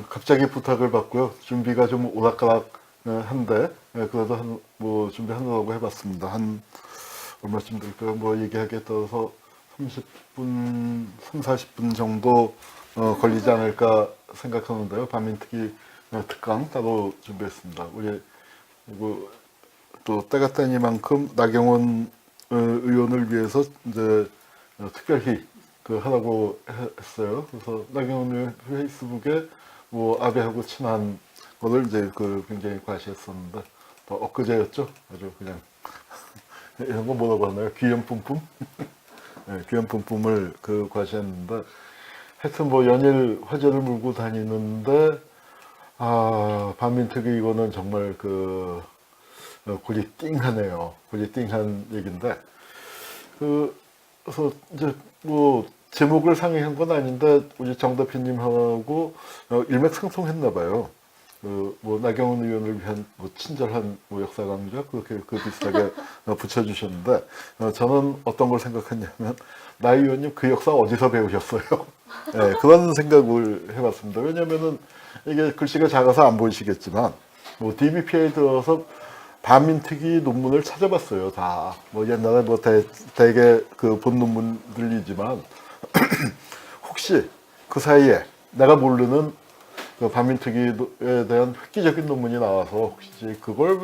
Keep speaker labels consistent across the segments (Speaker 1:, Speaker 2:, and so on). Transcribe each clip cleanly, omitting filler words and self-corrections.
Speaker 1: 갑자기 부탁을 받고요. 준비가 좀 오락가락한데 그래도 뭐 준비하느라고 해봤습니다. 한 얼마쯤 될까요? 뭐 얘기하기에 따라서 30분, 3, 40분 정도 걸리지 않을까 생각하는데요. 반민특위 특강 따로 준비했습니다. 우리 그리고 또 때가 때니만큼 나경원 의원을 위해서 이제 특별히 하라고 했어요. 그래서 나경원 의원 페이스북에 뭐 아베하고 친한 거를 이제 굉장히 과시했었는데 또 엊그제였죠. 아주 그냥 이런 거 뭐라고 하나요? 귀염품품? 네, 귀염품품을 과시했는데 하여튼 뭐 연일 화제를 물고 다니는데 반민특위 이거는 정말 골이 띵하네요. 골이 띵한 얘기인데 그래서 이제 뭐 제목을 상의한 건 아닌데 우리 정 대표님하고 일맥상통했나 봐요. 뭐 나경원 의원을 위한 뭐 친절한 뭐 역사 강좌 그렇게 비슷하게 붙여주셨는데 저는 어떤 걸 생각했냐면 나 의원님 그 역사 어디서 배우셨어요? 네, 그런 생각을 해봤습니다. 왜냐면은 이게 글씨가 작아서 안 보이시겠지만 뭐 DBP에 들어서 반민특위 논문을 찾아봤어요. 다 뭐 옛날에 뭐 대개 본 논문들이지만 혹시 그 사이에 내가 모르는 반민특위에 대한 획기적인 논문이 나와서 혹시 그걸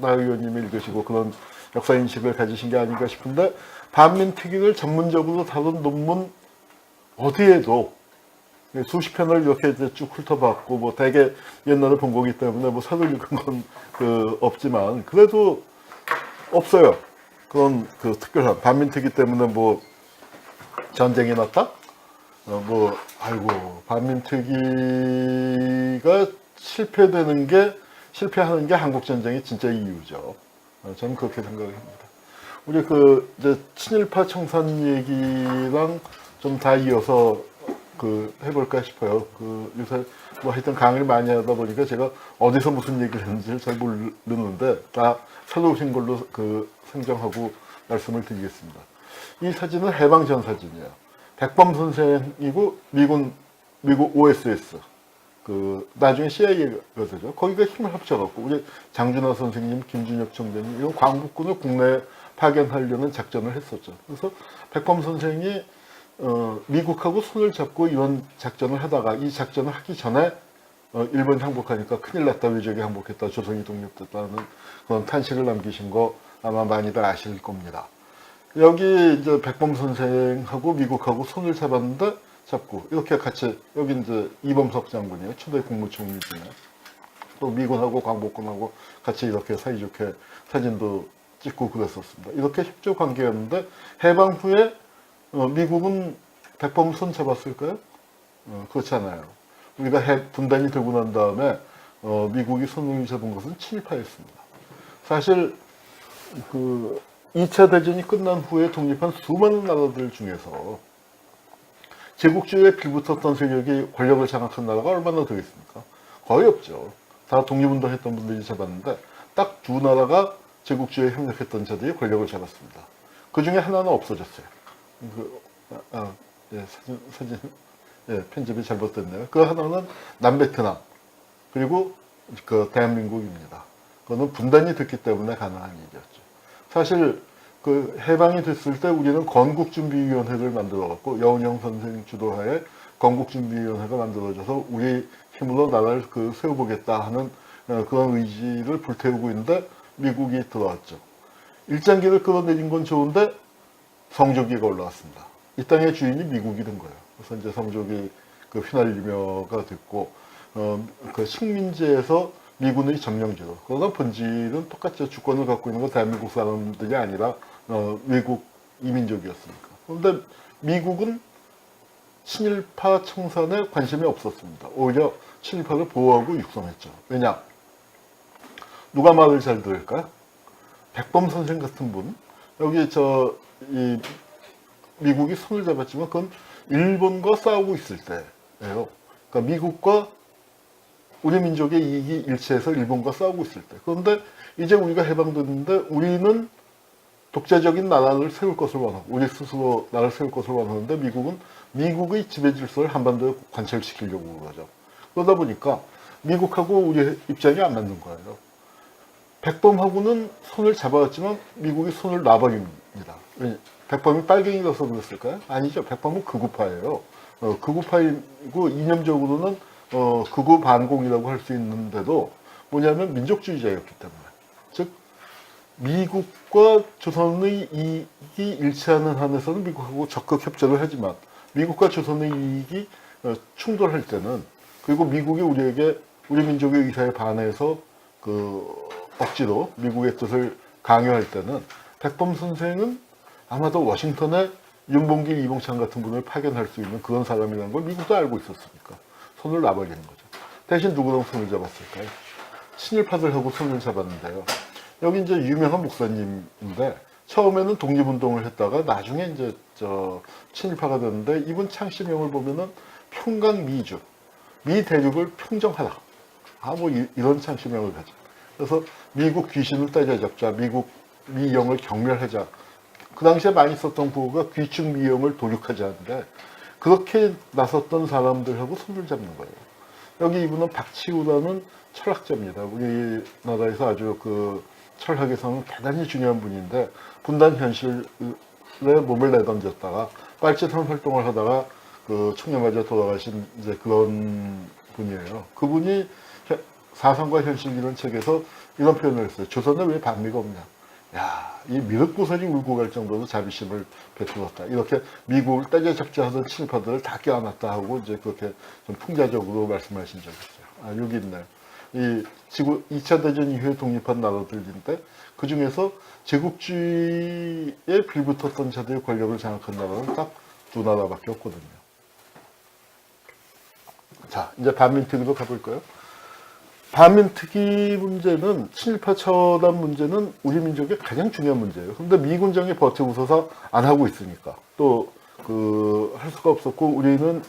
Speaker 1: 나 의원님이 읽으시고 그런 역사인식을 가지신 게 아닌가 싶은데 반민특위를 전문적으로 다룬 논문 어디에도 수십 편을 이렇게 이제 쭉 훑어봤고 뭐 되게 옛날에 본 거기 때문에 뭐 사을 읽은 건 없지만 그래도 없어요. 그런 특별한 반민특위 때문에 뭐 전쟁이 났다? 뭐 아이고 반민특위가 실패하는 게 한국 전쟁의 진짜 이유죠. 저는 그렇게 생각합니다. 우리 이제 친일파 청산 얘기랑 좀 다 이어서 해볼까 싶어요. 요새 뭐 하여튼 강의를 많이 하다 보니까 제가 어디서 무슨 얘기를 했는지를 잘 모르는데 다 새로 오신 걸로 생정하고 말씀을 드리겠습니다. 이 사진은 해방 전 사진이에요. 백범 선생이고 미국 OSS 나중에 CIA가 되죠. 거기가 힘을 합쳐갖고 우리 장준하 선생님, 김준혁 총장님 이런 광복군을 국내에 파견하려는 작전을 했었죠. 그래서 백범 선생이 미국하고 손을 잡고 이런 작전을 하다가 이 작전을 하기 전에 일본 항복하니까 큰일 났다, 외적이 항복했다, 조선이 독립됐다는 그런 탄식을 남기신 거 아마 많이들 아실 겁니다. 여기 이제 백범 선생하고 미국하고 손을 잡고 이렇게 같이 여기 이제 이범석 장군이에요. 초대 국무총리 중에 또 미군하고 광복군하고 같이 이렇게 사이좋게 사진도 찍고 그랬었습니다. 이렇게 협조 관계였는데 해방 후에 미국은 백범 손 잡았을까요? 그렇지 않아요. 우리가 분단이 되고 난 다음에 미국이 손을 잡은 것은 친일파였습니다. 사실 2차 대전이 끝난 후에 독립한 수많은 나라들 중에서 제국주의에 빌붙었던 세력이 권력을 장악한 나라가 얼마나 되겠습니까? 거의 없죠. 다 독립운동했던 분들이 잡았는데 딱 두 나라가 제국주의에 협력했던 자들이 권력을 잡았습니다. 그 중에 하나는 없어졌어요. 예, 사진, 예, 편집이 잘못됐네요. 그 하나는 남베트남, 그리고 대한민국입니다. 그거는 분단이 됐기 때문에 가능한 일이었죠. 사실, 해방이 됐을 때 우리는 건국준비위원회를 만들어갖고, 여운형 선생 주도하에 건국준비위원회가 만들어져서 우리 힘으로 나라를 세워보겠다 하는 그런 의지를 불태우고 있는데, 미국이 들어왔죠. 일장기를 끌어내린 건 좋은데, 성조기가 올라왔습니다. 이 땅의 주인이 미국이 된 거예요. 그래서 이제 성조기 휘날리며가 됐고, 식민지에서 미군의 점령지로. 그러나 본질은 똑같죠. 주권을 갖고 있는 건 대한민국 사람들이 아니라 외국 이민족이었으니까. 그런데 미국은 친일파 청산에 관심이 없었습니다. 오히려 친일파를 보호하고 육성했죠. 왜냐? 누가 말을 잘 들을까요? 백범 선생 같은 분. 여기 미국이 손을 잡았지만 그건 일본과 싸우고 있을 때예요. 그러니까 미국과 우리 민족의 이익이 일치해서 일본과 싸우고 있을 때. 그런데 이제 우리가 해방됐는데 우리는 독자적인 나라를 세울 것을 원하고 우리 스스로 나라를 세울 것을 원하는데 미국은 미국의 지배 질서를 한반도에 관철시키려고 그러죠. 그러다 보니까 미국하고 우리 입장이 안 맞는 거예요. 백범하고는 손을 잡아왔지만 미국이 손을 놔버립니다. 백범이 빨갱이라서 그랬을까요? 아니죠. 백범은 극우파예요. 극우파이고 이념적으로는 극우 반공이라고 할 수 있는데도 뭐냐면 민족주의자였기 때문에. 즉 미국과 조선의 이익이 일치하는 한에서는 미국하고 적극 협조를 하지만 미국과 조선의 이익이 충돌할 때는 그리고 미국이 우리에게 우리 민족의 의사에 반해서 억지로 미국의 뜻을 강요할 때는 백범 선생은 아마도 워싱턴에 윤봉길, 이봉창 같은 분을 파견할 수 있는 그런 사람이라는 걸 미국도 알고 있었으니까 손을 놔버리는 거죠. 대신 누구랑 손을 잡았을까요? 친일파들하고 손을 잡았는데요. 여기 이제 유명한 목사님인데 처음에는 독립운동을 했다가 나중에 이제 친일파가 됐는데 이분 창시명을 보면은 평강미주, 미 대륙을 평정하라. 뭐 이런 창시명을 가져. 그래서 미국 귀신을 따져잡자, 미영을 경멸하자. 그 당시에 많이 썼던 구호가 귀축 미영을 도륙하자인데 그렇게 나섰던 사람들하고 손을 잡는 거예요. 여기 이분은 박치우라는 철학자입니다. 우리나라에서 아주 철학에서는 대단히 중요한 분인데 분단 현실에 몸을 내던졌다가 빨치산 활동을 하다가 청년맞아 돌아가신 이제 그런 분이에요. 그분이 사상과 현실이라는 책에서 이런 표현을 했어요. 조선에 왜 반미가 없냐. 야, 이 미륵부선이 울고 갈 정도로 자비심을 베풀었다. 이렇게 미국을 따져잡자 하던 친일파들을 다 껴안았다 하고 이제 그렇게 좀 풍자적으로 말씀하신 적이 있어요. 여기 있네요. 이 2차 대전 이후에 독립한 나라들인데 그 중에서 제국주의에 빌붙었던 자들의 권력을 장악한 나라는 딱 두 나라밖에 없거든요. 자, 이제 반민특위로 가볼까요? 반민특위 문제는 친일파 처단 문제는 우리 민족의 가장 중요한 문제예요. 그런데 미군정이 버티고서서 안 하고 있으니까 또 할 수가 없었고 우리는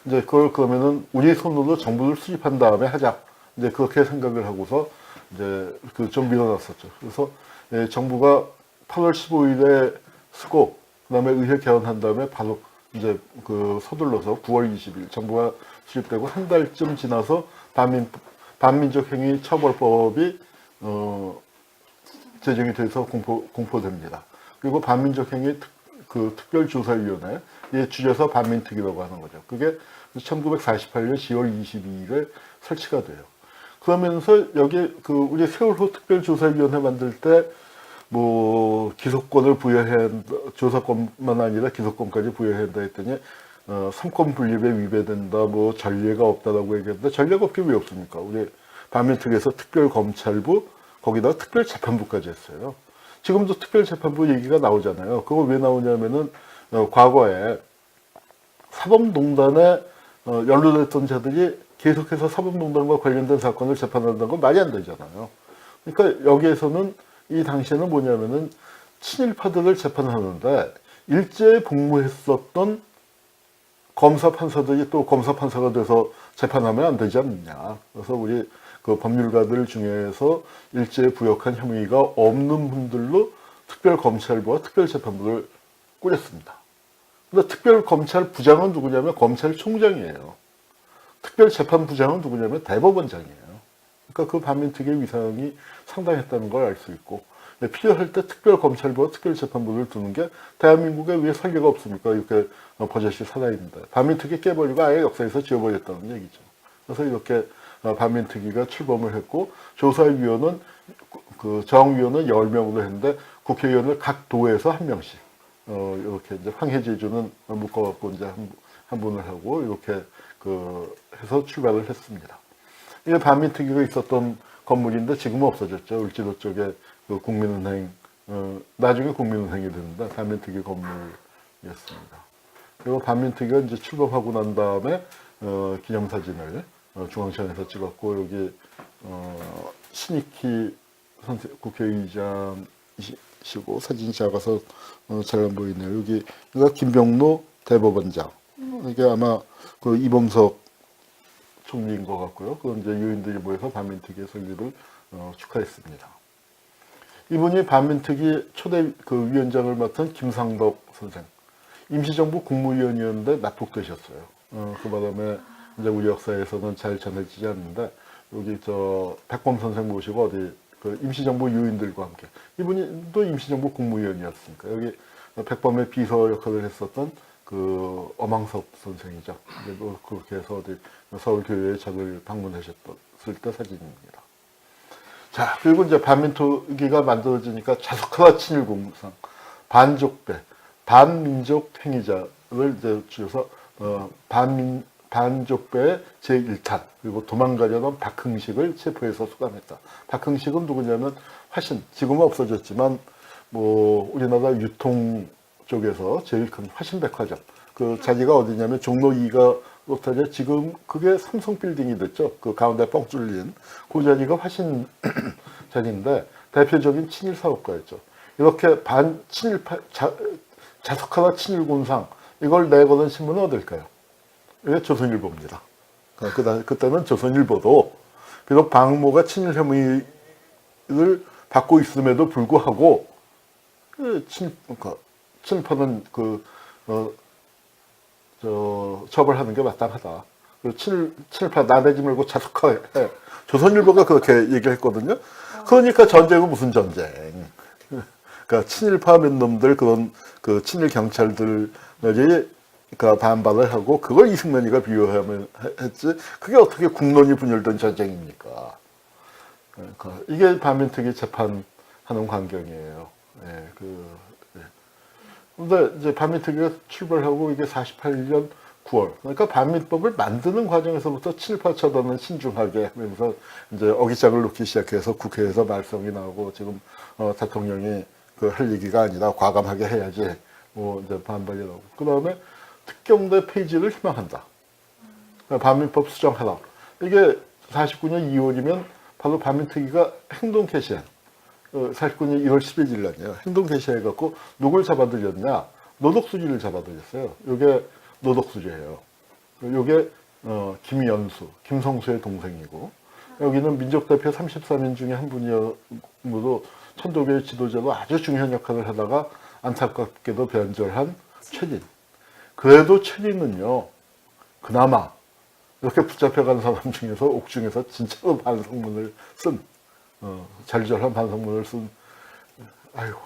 Speaker 1: 이제 그걸 그러면은 우리 손으로 정부를 수립한 다음에 하자. 이제 그렇게 생각을 하고서 이제 좀 밀어놨었죠. 그래서 정부가 8월 15일에 쓰고 그다음에 의회 개헌한 다음에 바로 이제 서둘러서 9월 20일 정부가 수립되고 한 달쯤 지나서 반민족행위 처벌법이 제정이 돼서 공포됩니다. 그리고 반민족행위 특별조사위원회에 줄여서 반민특위라고 하는 거죠. 그게 1948년 10월 22일에 설치가 돼요. 그러면서 여기 우리 세월호 특별조사위원회 만들 때 뭐 기소권을 부여해야 한다, 조사권만 아니라 기소권까지 부여해야 한다 했더니 삼권 분립에 위배된다, 뭐 전례가 없다라고 얘기했는데 전례가 없긴 왜 없습니까? 우리 반민특위에서 특별검찰부 거기다가 특별재판부까지 했어요. 지금도 특별재판부 얘기가 나오잖아요. 그거 왜 나오냐면은 과거에 사법농단에 연루됐던 자들이 계속해서 사법농단과 관련된 사건을 재판한다는 건 말이 안 되잖아요. 그러니까 여기에서는 이 당시에는 뭐냐면은 친일파들을 재판하는데 일제에 복무했었던 검사 판사들이 또 검사 판사가 돼서 재판하면 안 되지 않느냐. 그래서 우리 법률가들 중에서 일제에 부역한 혐의가 없는 분들로 특별검찰부와 특별재판부를 꾸렸습니다. 근데 특별검찰부장은 누구냐면 검찰총장이에요. 특별재판부장은 누구냐면 대법원장이에요. 그러니까 그 반민특위의 위상이 상당했다는 걸 알 수 있고 필요할 때 특별검찰부와 특별재판부를 두는 게 대한민국에 왜 설계가 없습니까? 이렇게 버젓이 살아있는데 반민특위 깨버리고 아예 역사에서 지워버렸다는 얘기죠. 그래서 이렇게 반민특위가 출범을 했고 조사위원은 정위원은 10명으로 했는데 국회의원을 각 도에서 1명씩 이렇게 이제 황해제주는 묶어갖고 이제 한 분을 하고 이렇게 해서 출발을 했습니다. 이게 반민특위가 있었던 건물인데 지금은 없어졌죠. 을지로 쪽에 국민은행, 나중에 국민은행이 되는데 반민특위 건물이었습니다. 그리고 반민특위가 이제 출범하고 난 다음에 기념사진을 중앙청에서 찍었고 여기 신익희 국회의장이시고 사진이 작아서 잘 안 보이네요. 여기가 김병로 대법원장. 이게 아마 이범석 총리인 것 같고요. 그건 이제 유인들이 모여서 반민특위의 설립을 축하했습니다. 이분이 반민특위 초대 위원장을 맡은 김상덕 선생. 임시정부 국무위원이었는데 납북되셨어요. 그 바람에 이제 우리 역사에서는 잘 전해지지 않는데, 여기 저 백범 선생 모시고 어디 그 임시정부 유인들과 함께, 이분이 또 임시정부 국무위원이었으니까 여기 백범의 비서 역할을 했었던 그 엄황섭 선생이죠. 이제 뭐 그렇게 해서 어디 서울교회에 저를 방문하셨을 때 사진입니다. 자, 그리고 이제 반민특위가 만들어지니까 자숙하라 친일공상, 반족배, 반민족 행위자를 이제 줄여서 반족배의 제1탄, 그리고 도망가려던 박흥식을 체포해서 수감했다. 박흥식은 누구냐면 화신, 지금은 없어졌지만 뭐 우리나라 유통 쪽에서 제일 큰 화신백화점, 그 자리가 어디냐면 종로 2가 로타리아, 지금 그게 삼성 빌딩이 됐죠. 그 가운데 뻥 뚫린 그 자리가 화신 자리인데 대표적인 친일 사업가였죠. 이렇게 자숙하라 친일군상 이걸 내거는 신문은 어딜까요? 이게 조선일보입니다. 그때는 조선일보도 비록 방모가 친일 혐의를 받고 있음에도 불구하고 친일파는 처벌하는 게 마땅하다. 친일파 나대지 말고 자숙하해. 조선일보가 그렇게 얘기를 했거든요. 그러니까 전쟁은 무슨 전쟁? 그러니까 친일파 몇 놈들 그런 그 친일 경찰들이 반발을 하고 그걸 이승만이가 비호하면 했지. 그게 어떻게 국론이 분열된 전쟁입니까? 그러니까 이게 반민특위 재판하는 광경이에요. 근데 이제 반민특위가 출발하고 이게 48년 9월. 그러니까 반민법을 만드는 과정에서부터 친일파 처단을 신중하게 하면서 이제 어깃장을 놓기 시작해서 국회에서 말썽이 나오고 지금 대통령이 그 할 얘기가 아니라 과감하게 해야지 뭐 이제 반발이 나오고. 그 다음에 특경대 폐지를 희망한다. 반민법 수정하라. 이게 49년 2월이면 바로 반민특위가 행동 개시한 49년 1월 11일 날이에요. 행동 개시해갖고 누굴 잡아들였냐? 노덕수지를 잡아들였어요. 이게 노덕수지예요. 이게 김연수, 김성수의 동생이고, 여기는 민족대표 33인 중에 한 분이므로 천도교의 지도자로 아주 중요한 역할을 하다가 안타깝게도 변절한 최진. 그래도 최진은요, 그나마 이렇게 붙잡혀간 사람 중에서 옥중에서 진짜로 반성문을 쓴, 절절한 반성문을 쓴, 아이고,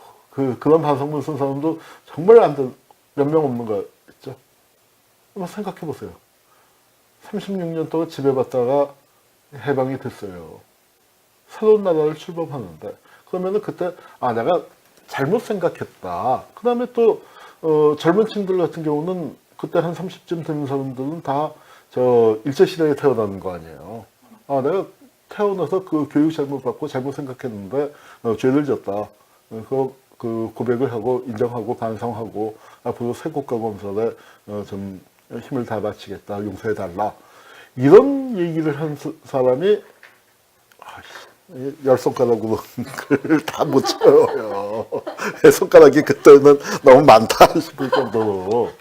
Speaker 1: 그런 반성문 쓴 사람도 정말 몇 명 없는 거 있죠? 한번 생각해 보세요. 36년 동안 지배받다가 해방이 됐어요. 새로운 나라를 출범하는데, 그러면은 그때, 내가 잘못 생각했다. 그 다음에 또, 젊은 층들 같은 경우는 그때 한 30쯤 되는 사람들은 다 일제시대에 태어나는 거 아니에요. 내가 태어나서 그 교육 잘못 받고 잘못 생각했는데, 죄를 졌다. 그 고백을 하고, 인정하고, 반성하고, 앞으로 새 국가 건설에 좀 힘을 다 바치겠다. 용서해달라. 이런 얘기를 한 사람이, 열 손가락으로 그걸 다 못 쳐요. 손가락이 그때는 너무 많다 싶을 정도로.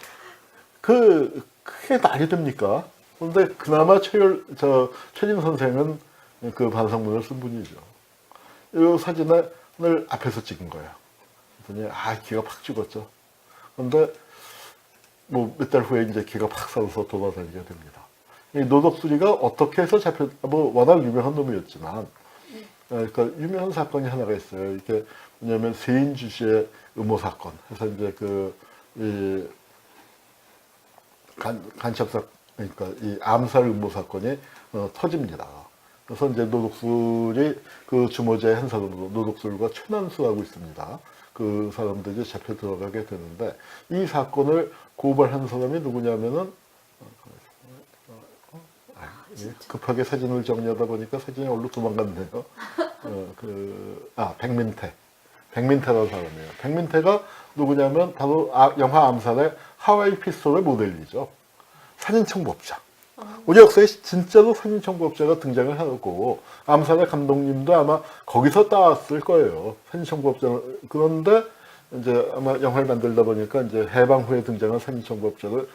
Speaker 1: 그게 말이 됩니까? 그런데 그나마 최진 선생은 그 반성문을 쓴 분이죠. 이 사진을 앞에서 찍은 거예요. 그랬더니, 기가 팍 죽었죠. 그런데, 뭐, 몇 달 후에 이제 기가 팍 살아서 돌아다니게 됩니다. 이 노덕수리가 어떻게 해서 워낙 유명한 놈이었지만, 그러니까 유명한 사건이 하나가 있어요. 이게 뭐냐면 세인주 씨의 음모 사건. 그래서 이제 그러니까 이 암살 음모 사건이 터집니다. 그래서 이제 노덕술이 그 주모자의 한 사람으로 노덕술과 최난수하고 있습니다. 그 사람들이 잡혀 들어가게 되는데 이 사건을 고발한 사람이 누구냐면은 급하게 사진을 정리하다 보니까 사진이 얼른 도망갔네요. 백민태라는 사람이에요. 백민태가 누구냐면 바로 영화 암살의 하와이 피스톨의 모델이죠. 사진청부업자. 우리 역사에 진짜로 사진청부업자가 등장을 하고 암살의 감독님도 아마 거기서 따왔을 거예요. 사진청부업자. 그런데 이제 아마 영화를 만들다 보니까 이제 해방 후에 등장한 사진청부업자를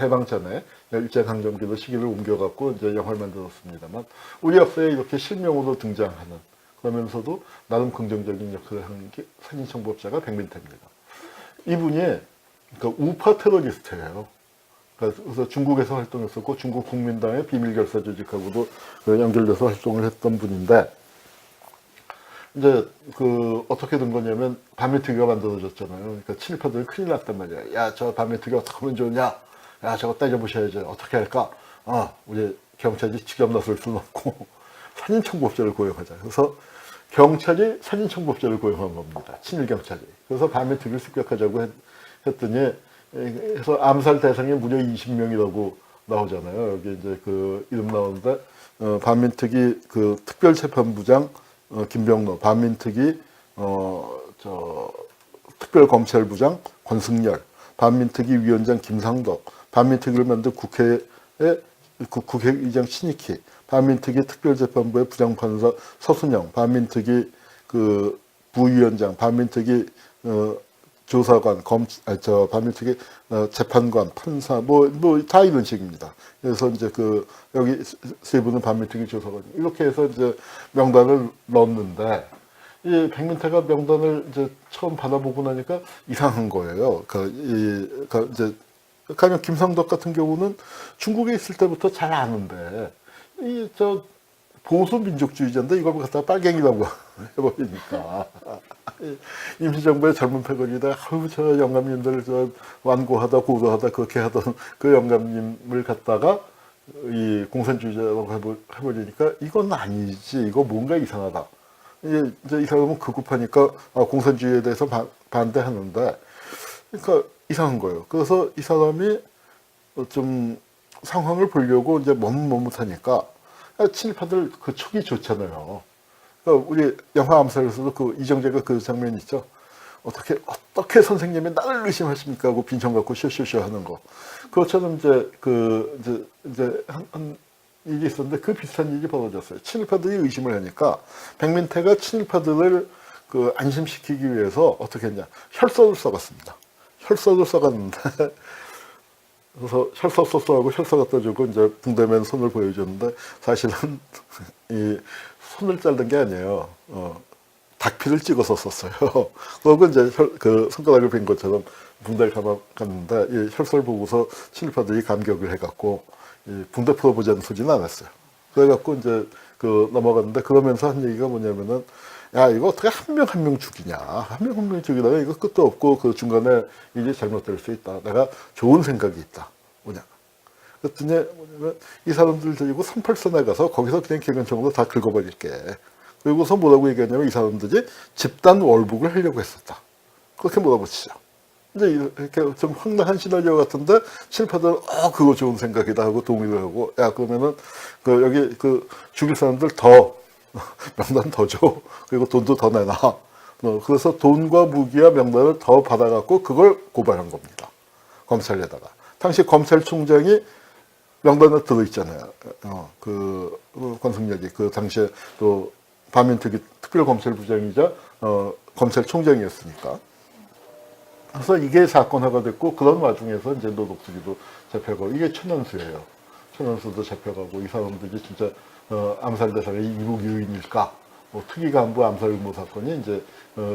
Speaker 1: 해방 전에 일제강점기로 시기를 옮겨갖고 이제 영화를 만들었습니다만 우리 역사에 이렇게 실명으로 등장하는 그러면서도 나름 긍정적인 역할을 하는 게 사진청부업자가 백민태입니다. 이분이 그러니까 우파 테러리스트예요. 그래서 중국에서 활동했었고 중국 국민당의 비밀결사 조직하고도 연결돼서 활동을 했던 분인데 이제 그 어떻게 된 거냐면 반민특위가 만들어졌잖아요. 그러니까 친일파들이 큰일 났단 말이야. 야, 저 반민특위 어떻게 하면 좋냐? 야, 저거 따져보셔야죠. 어떻게 할까? 우리 경찰이 직접 나설 수는 없고 산인청부업자를 고용하자. 그래서 경찰이 산인청부업자를 고용한 겁니다. 친일 경찰이. 그래서 반민특위를 습격하자고 했더니 그래서 암살 대상이 무려 20명이라고 나오잖아요. 여기 이제 그 이름 나오는데 반민특위 그 특별재판부장 김병로, 반민특위 특별검찰부장 권승열, 반민특위 위원장 김상덕, 반민특위를 만든 국회의 국회의장 신익희, 반민특위 특별재판부의 부장판사 서순영, 반민특위 그 부위원장, 반민특위 조사관, 반민특위 재판관, 판사, 다 이런 식입니다. 그래서 이제 여기 세 분은 반민특위 조사관. 이렇게 해서 이제 명단을 넣었는데, 이 백민태가 명단을 이제 처음 받아보고 나니까 이상한 거예요. 이제, 가령 김상덕 같은 경우는 중국에 있을 때부터 잘 아는데, 보수 민족주의자인데 이걸 갖다가 빨갱이라고 해버리니까 임시정부의 젊은 패거리다 저 영감님들 완고하다 고도하다 그렇게 하던 그 영감님을 갖다가 이 공산주의자라고 해버리니까 이건 아니지, 이거 뭔가 이상하다. 이제 이 사람은 극급하니까 공산주의에 대해서 반대하는데, 그러니까 이상한 거예요. 그래서 이 사람이 좀 상황을 보려고 이제 머뭇머뭇하니까 친일파들 그 촉이 좋잖아요. 그러니까 우리 영화 암살에서도 그 이정재가 그 장면 있죠. 어떻게 선생님이 나를 의심하십니까? 하고 빈정 갖고 쇼쇼쇼 하는 거. 그것처럼 이제 한 일이 있었는데 그 비슷한 일이 벌어졌어요. 친일파들이 의심을 하니까 백민태가 친일파들을 그 안심시키기 위해서 어떻게 했냐. 혈서를 써갔습니다. 혈서를 써갔는데 그래서 혈서 썼어하고 혈서 갖다 주고 이제 붕대맨 손을 보여줬는데 사실은 이 손을 자른 게 아니에요. 닭피를 찍어서 썼어요. 그리고 이제 그 손가락을 벤 것처럼 붕대를 감았는데 이 혈서를 보고서 친일파들이 감격을 해갖고 이 붕대 풀어보자는 소리는 안 했어요. 그래갖고 이제 넘어갔는데 그러면서 한 얘기가 뭐냐면은 야, 이거 어떻게 한 명 한 명 죽이냐. 한 명 한 명 죽이다가 이거 끝도 없고 그 중간에 일이 잘못될 수 있다. 내가 좋은 생각이 있다. 뭐냐. 그랬더니 뭐냐면 이 사람들 데리고 38선에 가서 거기서 그냥 개근총으로 다 긁어버릴게. 그리고서 뭐라고 얘기하냐면 이 사람들이 집단 월북을 하려고 했었다. 그렇게 몰아붙이죠. 이제 이렇게 좀 황당한 시나리오 같은데 친일파들은 그거 좋은 생각이다 하고 동의를 하고 야, 그러면은 여기 죽일 사람들 더 명단 더 줘. 그리고 돈도 더 내놔. 그래서 돈과 무기와 명단을 더 받아갖고 그걸 고발한 겁니다. 검찰에다가. 당시 검찰총장이 명단에 들어있잖아요. 권승열이 그 당시에 또 반민특위 특별검찰부장이자 검찰총장이었으니까. 그래서 이게 사건화가 됐고 그런 와중에서 이제 노덕수기도 잡혀가고 이게 천연수예요. 천연수도 잡혀가고 이 사람들이 진짜 암살 대상의 이국 유인일까? 특이 간부 암살 의무 사건이 이제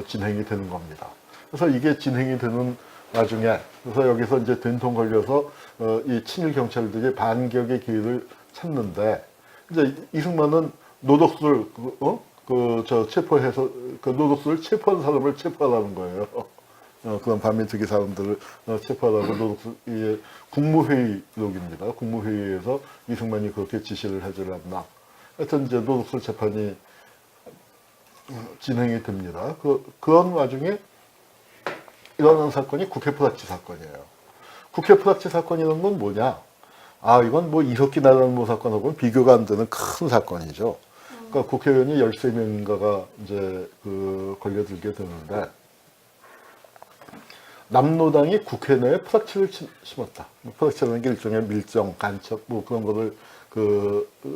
Speaker 1: 진행이 되는 겁니다. 그래서 이게 진행이 되는 와중에 그래서 여기서 이제 된통 걸려서 이 친일 경찰들이 반격의 기회를 찾는데 이제 이승만은 노덕수를 체포해서 노덕수를 체포한 사람을 체포하라는 거예요. 그런 반민특위 사람들을 체포하라고 노덕수 국무회의록입니다. 국무회의에서 이승만이 그렇게 지시를 하지 않나. 하여튼 이제 노덕수 재판이 진행이 됩니다. 그런 와중에 일어난 사건이 국회 프락치 사건이에요. 국회 프락치 사건이라는 건 뭐냐? 이건 뭐 이석기 나라는 사건하고는 비교가 안 되는 큰 사건이죠. 그러니까 국회의원이 13명인가가 이제 걸려들게 되는데, 남노당이 국회 내에 프락치를 심었다. 프락치라는 게 일종의 밀정, 간첩, 그런 거를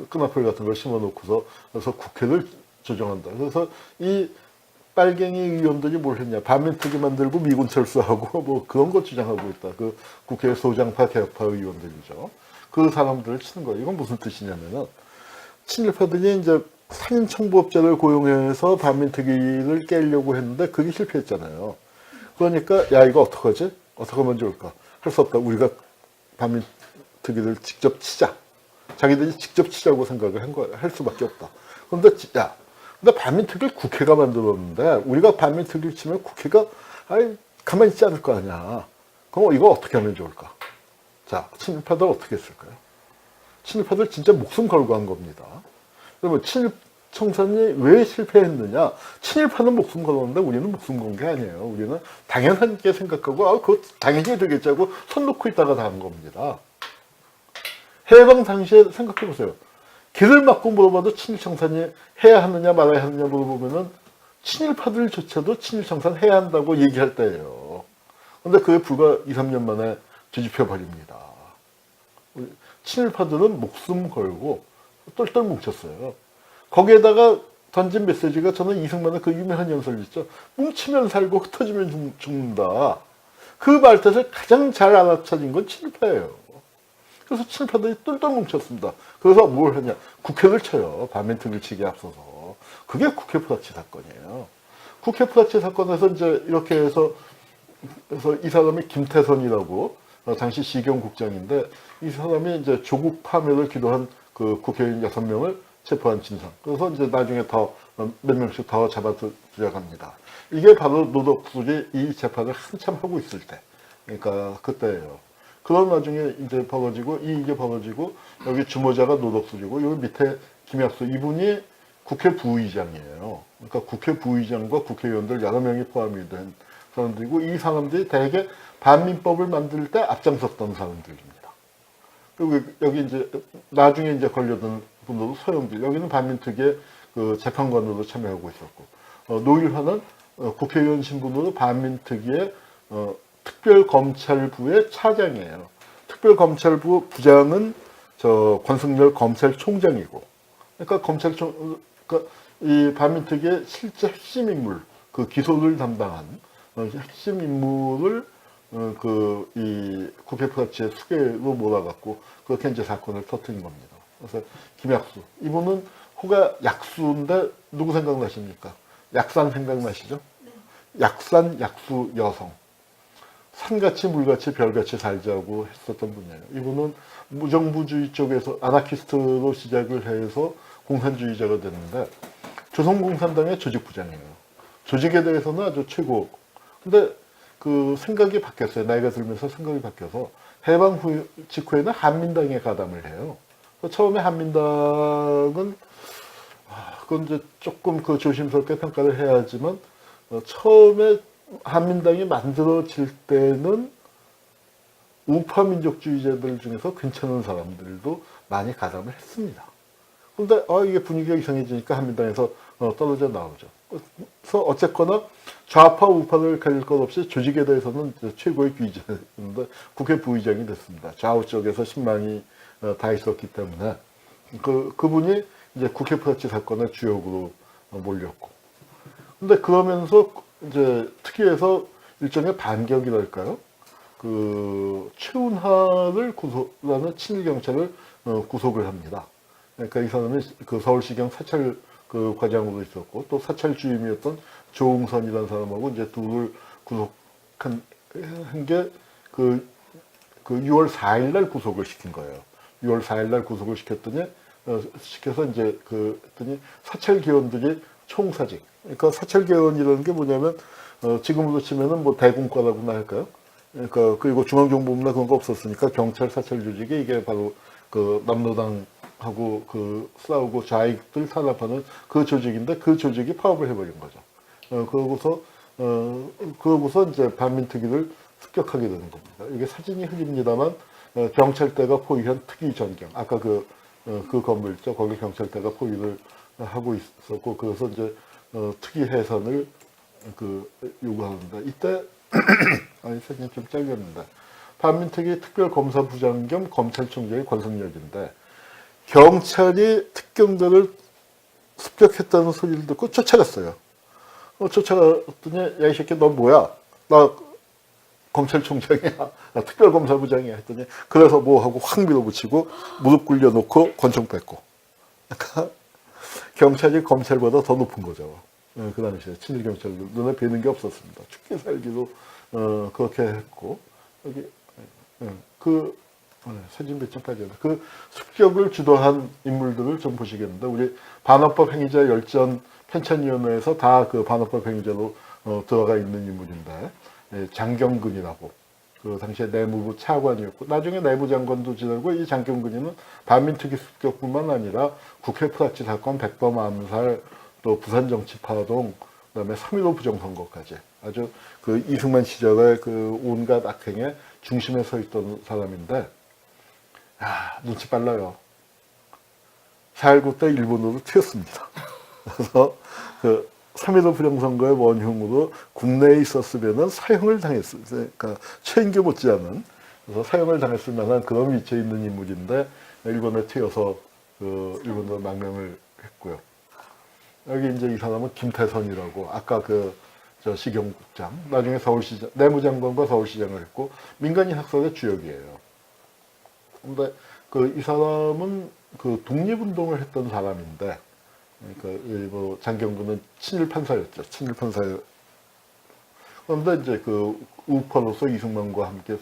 Speaker 1: 끈앞을 같은 걸 심어 놓고서 그래서 국회를 조정한다. 그래서 이 빨갱이 의원들이 뭘 했냐. 반민특위 만들고 미군 철수하고 그런 거 주장하고 있다. 국회 소장파, 개혁파 의원들이죠. 그 사람들을 치는 거예요. 이건 무슨 뜻이냐면은, 친일파들이 이제 산인청부업자를 고용해서 반민특위를 깨려고 했는데 그게 실패했잖아요. 그러니까 야, 이거 어떡하지? 어떻게 하면 좋을까? 할 수 없다. 우리가 특위를 직접 치자. 자기들이 직접 치자고 생각을 할 수밖에 없다. 그런데 근데 반민특위를 국회가 만들었는데 우리가 반민특위를 치면 국회가 가만히 있지 않을 거 아니야. 그럼 이거 어떻게 하면 좋을까? 자, 친일파들 어떻게 했을까요? 친일파들 진짜 목숨 걸고 한 겁니다. 그러면 친일 청산이 왜 실패했느냐? 친일파는 목숨 걸었는데 우리는 목숨 건 게 아니에요. 우리는 당연하게 생각하고 그거 당연히 되겠지 하고 손 놓고 있다가 다 한 겁니다. 해방 당시에 생각해 보세요. 길을 막고 물어봐도 친일 청산이 해야 하느냐 말아야 하느냐 물어보면은 친일파들조차도 친일 청산 해야 한다고 얘기할 때예요. 그런데 그게 불과 2, 3년 만에 뒤집혀 버립니다. 친일파들은 목숨 걸고 똘똘 뭉쳤어요. 거기에다가 던진 메시지가 저는 이승만의 그 유명한 연설 있죠. 뭉치면 살고 흩어지면 죽는다. 그 말뜻을 가장 잘 알아차린 건 친일파예요. 그래서 친일파들이 똘똘 뭉쳤습니다. 그래서 뭘 하냐. 국회를 쳐요. 반민특위를 치기에 앞서서. 그게 국회 프라치 사건이에요. 국회 프라치 사건에서 이제 이렇게 해서 이 사람이 김태선이라고 당시 시경국장인데 이 사람이 이제 조국 파멸을 기도한 그 국회의원 6명을 체포한 진상. 그래서 이제 나중에 더 몇 명씩 더 잡아 들여갑니다. 이게 바로 노덕술이 이 재판을 한참 하고 있을 때. 그러니까 그때예요. 그런 나중에 이제 이게 벌어지고 여기 주모자가 노덕술이고 여기 밑에 김약수 이분이 국회 부의장이에요. 그러니까 국회 부의장과 국회의원들 여러 명이 포함이 된 사람들이고 이 사람들이 대개 반민법을 만들 때 앞장섰던 사람들입니다. 그리고 여기 이제 나중에 이제 걸려든 분들도 소형들 여기는 반민특위의 그 재판관으로 참여하고 있었고 노일화는 국회의원 신분으로 반민특위의 특별검찰부의 차장이에요. 특별검찰부 부장은 권승열 검찰총장이고 그러니까 그러니까 이 반민특위의 실제 핵심 인물 그 기소를 담당한 핵심 인물을 이 국회 프라치의 수계로 몰아갖고 그렇게 이제 사건을 터뜨린 겁니다. 그래서 김약수 이분은 호가 약수인데 누구 생각나십니까? 약산 생각나시죠? 네. 약산 약수 여성 산같이 물같이 별같이 살자고 했었던 분이에요. 이분은 무정부주의 쪽에서 아나키스트로 시작을 해서 공산주의자가 됐는데 조선공산당의 조직부장이에요. 조직에 대해서는 아주 최고. 근데 그 생각이 바뀌었어요. 나이가 들면서 생각이 바뀌어서 해방 후 직후에는 한민당에 가담을 해요. 처음에 한민당은 그건 이제 조금 그 조심스럽게 평가를 해야 하지만 처음에 한민당이 만들어질 때는 우파 민족주의자들 중에서 괜찮은 사람들도 많이 가담을 했습니다. 그런데 이게 분위기가 이상해지니까 한민당에서 떨어져 나오죠. 그래서 어쨌거나 좌파 우파를 가릴 것 없이 조직에 대해서는 최고의 귀재였는데 국회 부의장이 됐습니다. 좌우 쪽에서 신망이 다 있었기 때문에 그분이 이제 국회 프라치 사건의 주역으로 몰렸고. 근데 그러면서 이제 특위에서 일종의 반격이랄까요? 그 최운하를 구속하는 친일 경찰을 구속을 합니다. 그러니까 이 사람이 그 서울시경 사찰 그 과장으로 있었고 또 사찰 주임이었던 조웅선이라는 사람하고 이제 둘을 구속한 게 그 6월 4일 날 구속을 시킨 거예요. 6월 4일 날 구속을 시켜서 이제 했더니 사찰 개원들이 총사직. 그러니까 사찰 개원이라는 게 뭐냐면 지금으로 치면은 뭐 대공과라고나 할까요? 그러니까 그리고 중앙정보부나 그런 거 없었으니까 경찰 사찰 조직이 이게 바로 그 남로당하고 그 싸우고 좌익들 탄압하는 그 조직인데 그 조직이 파업을 해버린 거죠. 그러고서 이제 반민특위를 습격하게 되는 겁니다. 이게 사진이 흐립니다만 경찰대가 포위한 특위 전경 아까 그 건물 있죠. 거기 경찰대가 포위를 하고 있었고 그래서 이제 특위 해산을 요구하는데 이때 아니 사진이 좀 짧았는데 반민특위 특별검사부장 겸 검찰총장의 권성열인데 경찰이 특경대를 습격했다는 소리를 듣고 쫓아갔어요. 쫓아갔더니 야 이 새끼 너 뭐야? 나 검찰총장이야. 나 특별검사부장이야 했더니 그래서 뭐 하고 확 밀어붙이고 무릎 꿇려놓고 권총 뺐고. 그러니까 경찰이 검찰보다 더 높은 거죠. 그 당시에 친일경찰들 눈에 뵈는 게 없었습니다. 죽게 살기도 그렇게 했고 여기 사진 몇 장 빠졌네. 그 습격을 주도한 인물들을 좀 보시겠는데, 우리 반헌법 행위자 열전 편찬위원회에서 다 그 반헌법 행위자로 들어가 있는 인물인데, 예, 장경근이라고 그 당시에 내무부 차관이었고 나중에 내무장관도 지내고, 이 장경근이는 반민특위 습격뿐만 아니라 국회 프락치 사건, 백범 암살, 또 부산 정치파동, 그다음에 3.15 부정선거까지 아주 그 이승만 시절의 그 온갖 악행의 중심에 서 있던 사람인데, 눈치 빨라요. 4.19 때 일본으로 튀었습니다. 그래서 그 3.15 부정선거의 원흉으로 국내에 있었으면은 사형을 당했을, 그러니까 최인규 못지않은, 그래서 사형을 당했을 만한 그런 위치에 있는 인물인데, 일본에 튀어서 그 일본으로 망명을 했고요. 여기 이제 이 사람은 김태선이라고, 아까 저 시경국장, 나중에 서울시장, 내무장관과 서울시장을 했고, 민간인 학살의 주역이에요. 근데 이 사람은 그 독립운동을 했던 사람인데, 그러니까 뭐 장경근은 친일 판사였죠. 친일 판사였. 그런데 이제 그 우파로서 이승만과 함께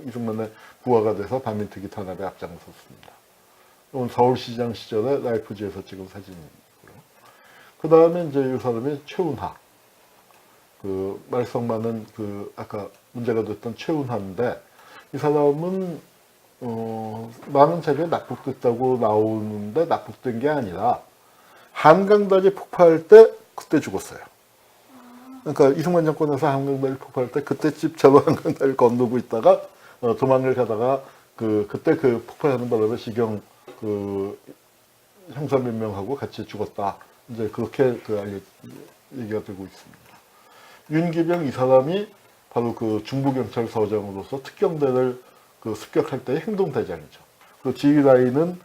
Speaker 1: 이승만의 부하가 돼서 반민특위 탄압에 앞장섰습니다. 이건 서울시장 시절에 라이프지에서 찍은 사진이고요. 그 다음에 이제 이 사람이 최운하. 그 말썽 많은 그 아까 문제가 됐던 최운하인데, 이 사람은 많은 자료에 납북됐다고 나오는데 납북된 게 아니라 한강다리 폭파할 때 그때 죽었어요. 그러니까 이승만 정권에서 한강다리 폭파할 때 그때쯤 저도 한강다리를 건너고 있다가 도망을 가다가 그때 그 폭발하는 바람에 시경 그 형사 몇 명하고 같이 죽었다. 이제 그렇게 얘기가 되고 있습니다. 윤기병 이 사람이 바로 그 중부경찰서장으로서 특경대를 그 습격할 때의 행동대장이죠. 그 지휘라인은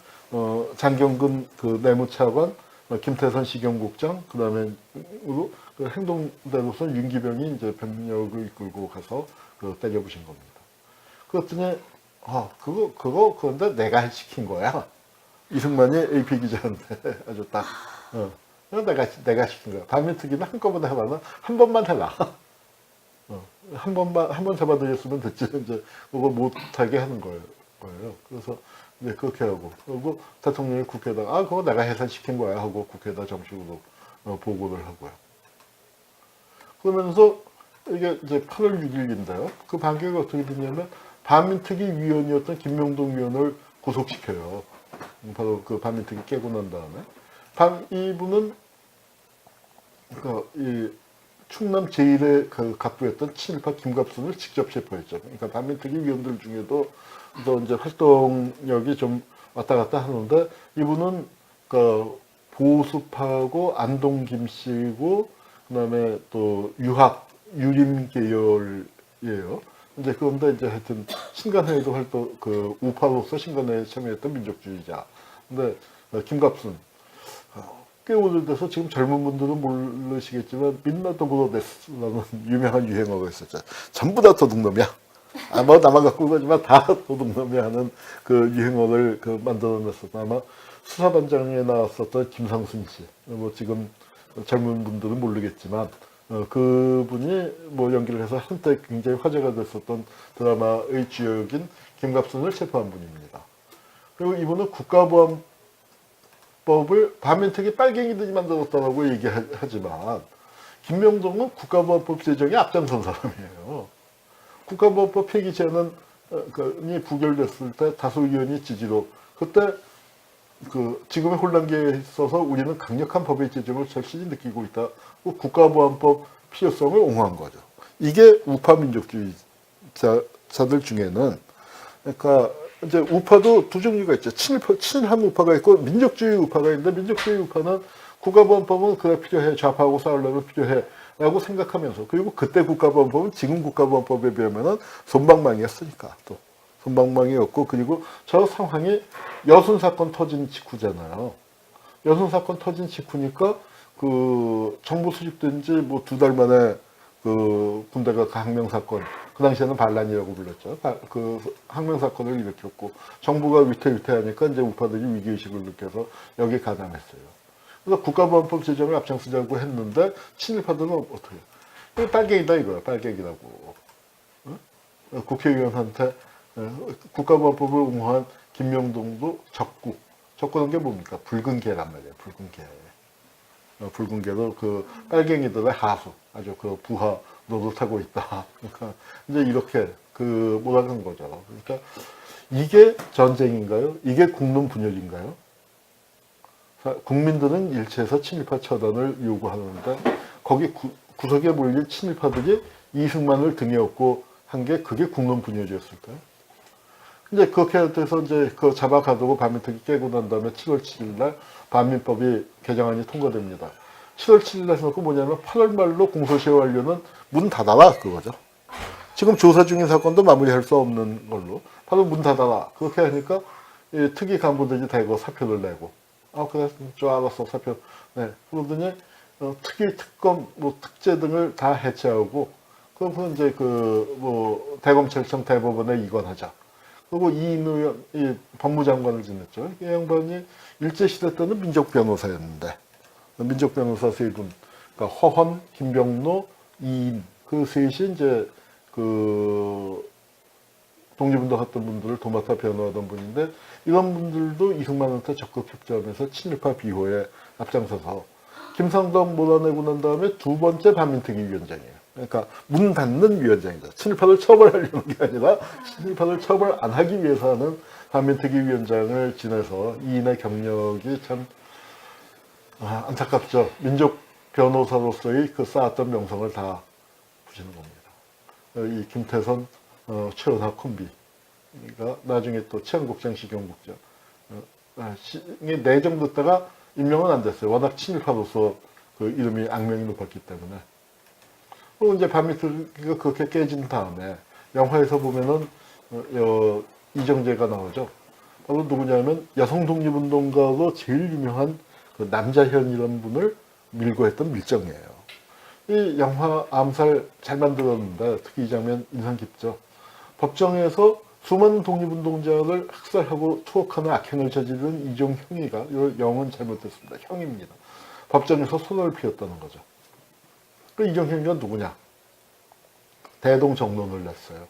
Speaker 1: 장경근 그 내무차관, 김태선 시경국장, 그 다음에 그 행동대로서 윤기병이 이제 병력을 이끌고 가서 때려 부신 겁니다. 그랬더니 그런데 내가 시킨 거야. 이승만이 AP 기자한테 아주 딱 내가 시킨 거야. 반민특위는 한꺼번에 해봐나 한 번만 해라. 한 번 잡아들였으면 됐지. 이제 그거 못하게 하는 거예요. 그래서 이제 그렇게 하고, 그리고 대통령이 국회에다가 그거 내가 해산시킨 거야 하고 국회에다 정식으로 보고를 하고요. 그러면서 이게 이제 8월 6일인데요. 그 반격이 어떻게 됐냐면 반민특위 위원이었던 김명동 위원을 구속시켜요. 바로 그 반민특위 깨고 난 다음에 이분은 이 충남 제1의 그 갑부였던 친일파 김갑순을 직접 체포했죠. 그러니까 반민특위 위원들 중에도 또 이제 활동력이 좀 왔다 갔다 하는데, 이분은 그 보수파고 안동 김씨고, 그다음에 또 유림 계열이에요. 이제 그런데 이제 하여튼 신간회에도 그 우파로서 신간회에 참여했던 민족주의자. 근데 김갑순 꽤 오래돼서 지금 젊은 분들은 모르시겠지만 민나더불어데스라는 유명한 유행어가 있었죠. 전부 다 도둑놈이야. 뭐 나만 갖고 가지만 다 도둑놈이 하는 그 유행어를 만들어냈었던, 아마 수사반장에 나왔었던 김상순 씨. 뭐 지금 젊은 분들은 모르겠지만 그분이 뭐 연기를 해서 한때 굉장히 화제가 됐었던 드라마의 주역인 김갑순을 체포한 분입니다. 그리고 이분은 국가보안법을 반민특위 빨갱이들이 만들었다고 얘기하지만, 김명동은 국가보안법 제정에 앞장선 사람이에요. 국가보안법 폐기 제안이 부결됐을 때 다수 의원이 지지로, 그때 지금의 혼란기에 있어서 우리는 강력한 법의 제정을 절실히 느끼고 있다. 국가보안법 필요성을 옹호한 거죠. 이게 우파 민족주의자들 중에는, 그러니까 이제 우파도 두 종류가 있죠. 친일한 우파가 있고 민족주의 우파가 있는데, 민족주의 우파는 국가보안법은 그래 필요해, 좌파하고 싸우려면 필요해 라고 생각하면서, 그리고 그때 국가보안법은 지금 국가보안법에 비하면은 솜방망이였으니까, 또 솜방망이였고, 그리고 저 상황이 여순사건 터진 직후잖아요. 여순사건 터진 직후니까 정부 수립된 지 뭐 2달 만에 군대가 항명사건, 그 당시에는 반란이라고 불렀죠. 항명사건을 일으켰고, 정부가 위태위태하니까 이제 우파들이 위기의식을 느껴서 여기 가담했어요. 그래서 국가보안법 제정을 앞장서자고 했는데, 친일파들은 어떻게 해요? 빨갱이다 이거야, 빨갱이라고. 응? 국회의원한테 국가보안법을 옹호한 김명동도 적구. 적구는 게 뭡니까? 붉은 개란 말이에요. 붉은 개. 붉은 개도 그 빨갱이들의 하수. 아주 그 부하 노릇하고 있다. 그러니까 이제 이렇게 그 몰아간 거죠. 그러니까 이게 전쟁인가요? 이게 국론 분열인가요? 국민들은 일체에서 친일파 처단을 요구하는데 거기 구석에 몰린 친일파들이 이승만을 등에 업고 한 게 그게 국론 분열이었을까요? 이제 그렇게 돼서 이제 그 잡아가두고 반민특위 깨고 난 다음에 7월 7일 날 반민법이 개정안이 통과됩니다. 7월 7일 날 해놓고 뭐냐면 8월 말로 공소시효 완료는 문 닫아라 그거죠. 지금 조사 중인 사건도 마무리할 수 없는 걸로 바로 문 닫아라. 그렇게 하니까 이 특위 간부들이 대거 사표를 내고 그래 좋아 알았어 사표. 네. 그러더니 특위 특검 뭐 특제 등을 다 해체하고 그러면 이제 그 뭐 대검찰청 대법원에 이관하자. 그리고 이인우 의원, 이 법무장관을 지냈죠. 이 양반이 일제시대 때는 민족변호사였는데, 민족변호사 세 분, 그러니까 허헌, 김병로, 이인, 그 셋이 이제 그 독립운동 했던 분들을 도맡아 변호하던 분인데, 이런 분들도 이승만한테 적극 협조하면서 친일파 비호에 앞장서서 김상덕 몰아내고 난 다음에 두 번째 반민특위 위원장이에요. 그러니까 문 닫는 위원장이죠. 친일파를 처벌하려는 게 아니라 친일파를 처벌 안 하기 위해서 하는 반민특위 위원장을 지내서 이인의 경력이 참 안타깝죠. 민족 변호사로서의 그 쌓았던 명성을 다 부시는 겁니다. 이 김태선, 최은하 콤비가 나중에 또 치안국장, 시경국장 내정됐다가 임명은 안 됐어요. 워낙 친일파로서 그 이름이 악명이 높았기 때문에. 그리고 이제 반민특위가 그렇게 깨진 다음에 영화에서 보면은 이정재가 나오죠. 바로 누구냐면 여성 독립운동가로 제일 유명한 그 남자현이라는 분을 밀고 했던 밀정이에요. 이 영화 암살 잘 만들었는데 특히 이 장면 인상 깊죠. 법정에서 수많은 독립운동자를 학살하고 투옥하는 악행을 저지른 이종형이가 영은 잘못됐습니다. 형입니다. 법정에서 손을 피웠다는 거죠. 그 이종형이가 누구냐? 대동정론을 냈어요.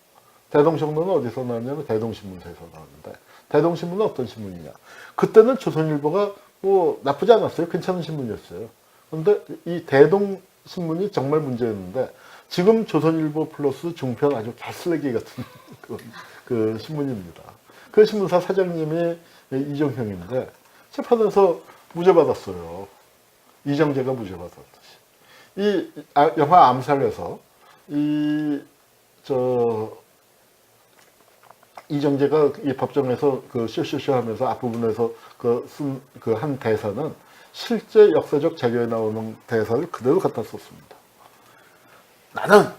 Speaker 1: 대동정론은 어디서 나왔냐면 대동신문사에서 나왔는데 대동신문은 어떤 신문이냐? 그때는 조선일보가 뭐 나쁘지 않았어요. 괜찮은 신문이었어요. 그런데 이 대동신문이 정말 문제였는데 지금 조선일보 플러스 중편 아주 개쓰레기 같은 그 신문입니다. 그 신문사 사장님이 이종형인데 재판에서 무죄받았어요. 이정재가 무죄받았듯이. 이 영화 암살에서 이정재가 이 법정에서 그 쇼쇼쇼 하면서 앞부분에서 쓴 그 한 대사는 실제 역사적 자료에 나오는 대사를 그대로 갖다 썼습니다. 나는